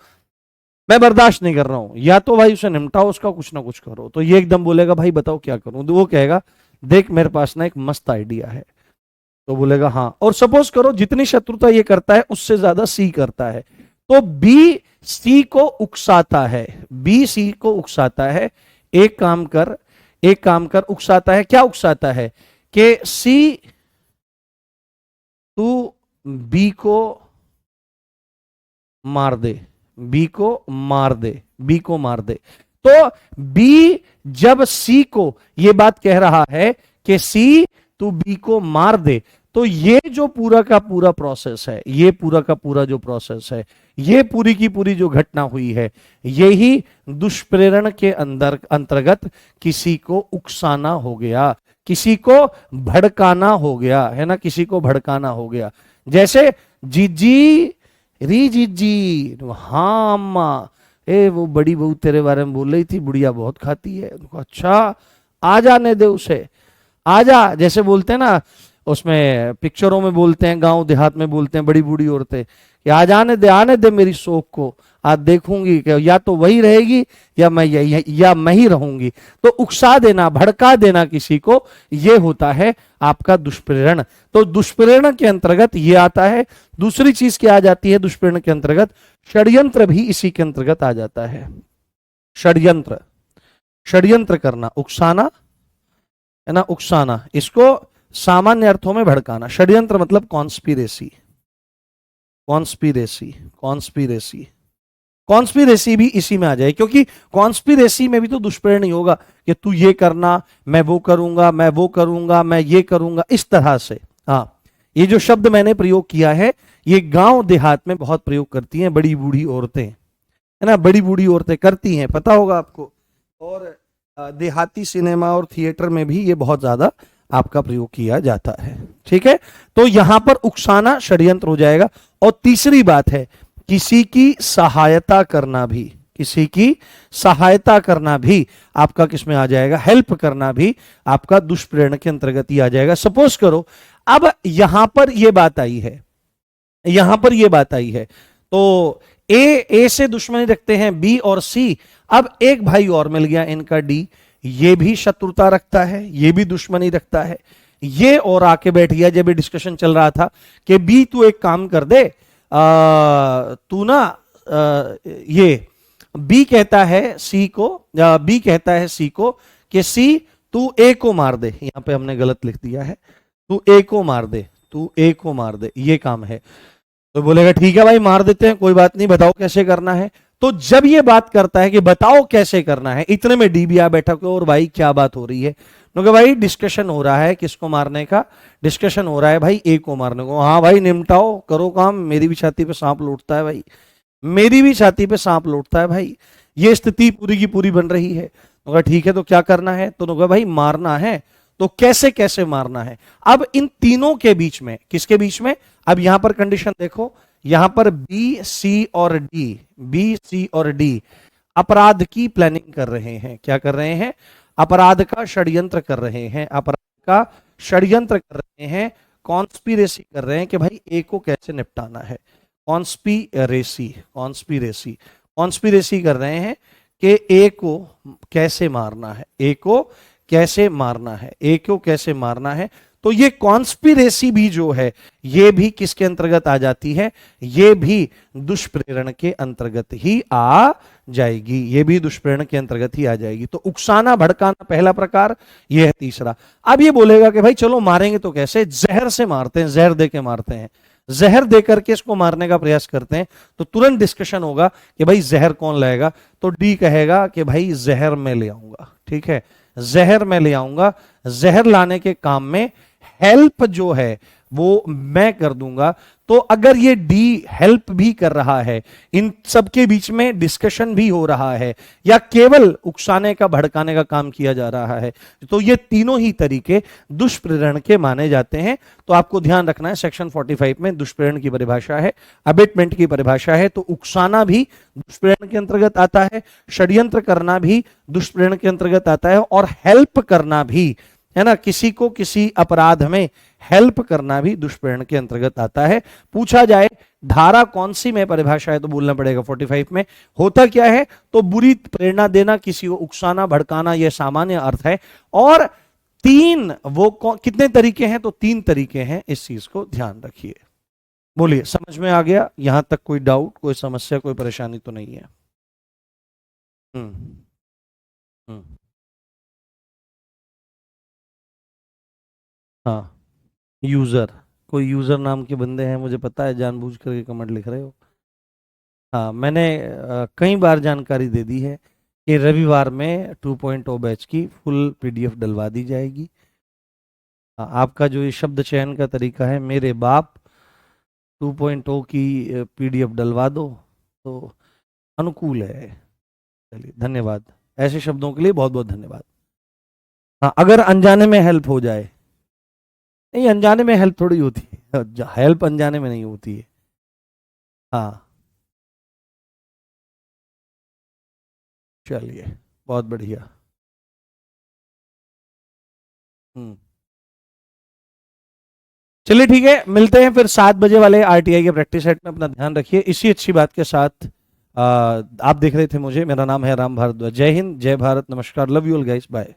मैं बर्दाश्त नहीं कर रहा हूं, या तो भाई उसे निपटाओ, उसका कुछ ना कुछ करो। तो ये एकदम बोलेगा भाई बताओ क्या करूं, तो वो कहेगा देख मेरे पास ना एक मस्त आइडिया है। तो बोलेगा हाँ, और सपोज करो जितनी शत्रुता ये करता है उससे ज्यादा सी करता है, तो बी सी को उकसाता है, बी सी को उकसाता है, एक काम कर उकसाता है, क्या उकसाता है कि सी तू बी को मार दे, बी को मार दे, बी को मार दे। तो बी जब सी को ये बात कह रहा है कि सी तू बी को मार दे, तो ये जो पूरा का पूरा प्रोसेस है, ये पूरा का पूरा जो प्रोसेस है, ये पूरी की पूरी जो घटना हुई है, यही दुष्प्रेरण के अंतर्गत किसी को उकसाना हो गया, किसी को भड़काना हो गया, है ना, किसी को भड़काना हो गया। जैसे जीजी री जीजी, हाँ अम्मा, ए वो बड़ी बहू तेरे बारे में बोल रही थी, बुढ़िया बहुत खाती है। अच्छा आ जाने दे उसे, आजा, जैसे बोलते हैं ना उसमें पिक्चरों में बोलते हैं, गांव देहात में बोलते हैं बड़ी बूढ़ी औरतें कि आ जाने दे, आने दे मेरी शौक को, आज देखूंगी कि या तो वही रहेगी या मैं ही रहूंगी। तो उकसा देना, भड़का देना किसी को, ये होता है आपका दुष्प्रेरण। तो दुष्प्रेरण के अंतर्गत ये आता है। दूसरी चीज क्या आ जाती है दुष्प्रेरण के अंतर्गत, षड्यंत्र भी इसी के अंतर्गत आ जाता है। षड्यंत्र, षड्यंत्र करना, उकसाना, है ना, उकसाना, इसको सामान्य अर्थों में भड़काना। षड्यंत्र मतलब कॉन्स्पिरेसी, कॉन्स्पिरेसी, कॉन्स्पिरेसी, कॉन्स्पिरेसी भी इसी में आ जाए, क्योंकि कॉन्स्पिरेसी में भी तो दुष्प्रेरण ही होगा कि तू ये करना, मैं वो करूंगा, मैं वो करूंगा, मैं ये करूंगा, इस तरह से। हाँ, ये जो शब्द मैंने प्रयोग किया है, ये गांव देहात में बहुत प्रयोग करती हैं बड़ी बूढ़ी औरतें, है ना, बड़ी बूढ़ी औरतें करती हैं, पता होगा आपको। और देहाती सिनेमा और थिएटर में भी ये बहुत ज्यादा आपका प्रयोग किया जाता है, ठीक है। तो यहां पर उकसाना षड्यंत्र हो जाएगा। और तीसरी बात है किसी की सहायता करना भी, किसी की सहायता करना भी आपका किसमें आ जाएगा, हेल्प करना भी आपका दुष्प्रेरण के अंतर्गत ही आ जाएगा। सपोज करो अब यहां पर यह बात आई है, यहां पर यह बात आई है, तो ए से दुश्मनी रखते हैं बी और सी। अब एक भाई और मिल गया इनका डी, ये भी शत्रुता रखता है, ये भी दुश्मनी रखता है। ये और आके बैठ गया जब ये डिस्कशन चल रहा था कि बी तू एक काम कर दे, तू ना ये बी कहता है सी को, बी कहता है सी को कि सी तू ए को मार दे, यहां पे हमने गलत लिख दिया है, तू ए को मार दे, तू ए को मार दे, ये काम है। तो बोलेगा ठीक है भाई मार देते हैं, कोई बात नहीं, बताओ कैसे करना है। तो जब ये बात करता है कि बताओ कैसे करना है, इतने में डी भी आ बैठा को, और भाई क्या बात हो रही है, क्योंकि भाई डिस्कशन हो रहा है किसको मारने का, डिस्कशन हो रहा है भाई ए को मारने को। हाँ भाई निपटाओ, करो काम, मेरी भी छाती पे सांप लौटता है भाई, मेरी भी छाती पे सांप लौटता है भाई, ये स्थिति पूरी की पूरी बन रही है। तो कहा ठीक है, तो क्या करना है? तो कहा भाई मारना है, तो कैसे कैसे मारना है? अब इन तीनों के बीच में, किसके बीच में? अब यहां पर कंडीशन देखो, यहां पर बी सी और डी, बी सी और डी अपराध की प्लानिंग कर रहे हैं। क्या कर रहे हैं? अपराध का षड्यंत्र कर रहे हैं, अपराध का षड्यंत्र कर रहे हैं, कॉन्स्पिरेसी कर रहे हैं कि भाई ए को कैसे निपटाना है। कॉन्स्पिरेसी, कॉन्स्पिरेसी, कॉन्स्पिरेसी कर रहे हैं कि ए को कैसे मारना है, ए को कैसे मारना है, ए को कैसे मारना है। तो ये कॉन्स्पिरेसी भी जो है, ये भी किसके अंतर्गत आ जाती है? ये भी दुष्प्रेरण के अंतर्गत ही आ जाएगी, ये भी दुष्प्रेरण के अंतर्गत ही आ जाएगी। तो उकसाना भड़काना पहला प्रकार, ये है तीसरा। अब ये बोलेगा कि भाई चलो मारेंगे तो कैसे? जहर से मारते हैं, जहर दे के मारते हैं, जहर देकर के इसको मारने का प्रयास करते हैं। तो तुरंत डिस्कशन होगा कि भाई जहर कौन लाएगा? तो डी कहेगा कि भाई जहर मैं ले आऊंगा, ठीक है, जहर मैं ले आऊंगा, जहर लाने के काम में हेल्प जो है वो मैं कर दूंगा। तो अगर ये डी हेल्प भी कर रहा है, इन सबके बीच में डिस्कशन भी हो रहा है, या केवल उकसाने का भड़काने का काम किया जा रहा है, तो ये तीनों ही तरीके दुष्प्रेरण के माने जाते हैं। तो आपको ध्यान रखना है, सेक्शन 45 में दुष्प्रेरण की परिभाषा है, अबेटमेंट की परिभाषा है। तो उकसाना भी दुष्प्रेरण के अंतर्गत आता है, षड्यंत्र करना भी दुष्प्रेरण के अंतर्गत आता है, और हेल्प करना भी, है ना, किसी को किसी अपराध में हेल्प करना भी दुष्प्रेरण के अंतर्गत आता है। पूछा जाए धारा कौन सी में परिभाषा है, तो बोलना पड़ेगा 45 में। होता क्या है? तो बुरी प्रेरणा देना, किसी को उकसाना भड़काना, यह सामान्य अर्थ है। और तीन वो कितने तरीके हैं? तो तीन तरीके हैं, इस चीज को ध्यान रखिए। बोलिए, समझ में आ गया? यहां तक कोई डाउट, कोई समस्या, कोई परेशानी तो नहीं है? हम्म हम्म हाँ, यूजर, कोई यूजर नाम के बंदे हैं, मुझे पता है, जानबूझ करके कमेंट लिख रहे हो। हाँ, मैंने कई बार जानकारी दे दी है कि रविवार में 2.0 बैच की फुल पीडीएफ डलवा दी जाएगी। हाँ, आपका जो ये शब्द चयन का तरीका है, मेरे बाप 2.0 की पीडीएफ डलवा दो, तो अनुकूल है। चलिए, धन्यवाद, ऐसे शब्दों के लिए बहुत बहुत धन्यवाद। हाँ, अगर अनजाने में हेल्प हो जाए, नहीं अनजाने में हेल्प थोड़ी होती है, हेल्प अनजाने में नहीं होती है। हाँ, चलिए, बहुत बढ़िया। हम्म चलिए ठीक है, मिलते हैं फिर 7 बजे वाले आरटीआई के प्रैक्टिस सेट में। अपना ध्यान रखिए। इसी अच्छी बात के साथ आप देख रहे थे मुझे, मेरा नाम है राम भारद्वाज। जय हिंद, जय भारत, नमस्कार, love you all guys, bye.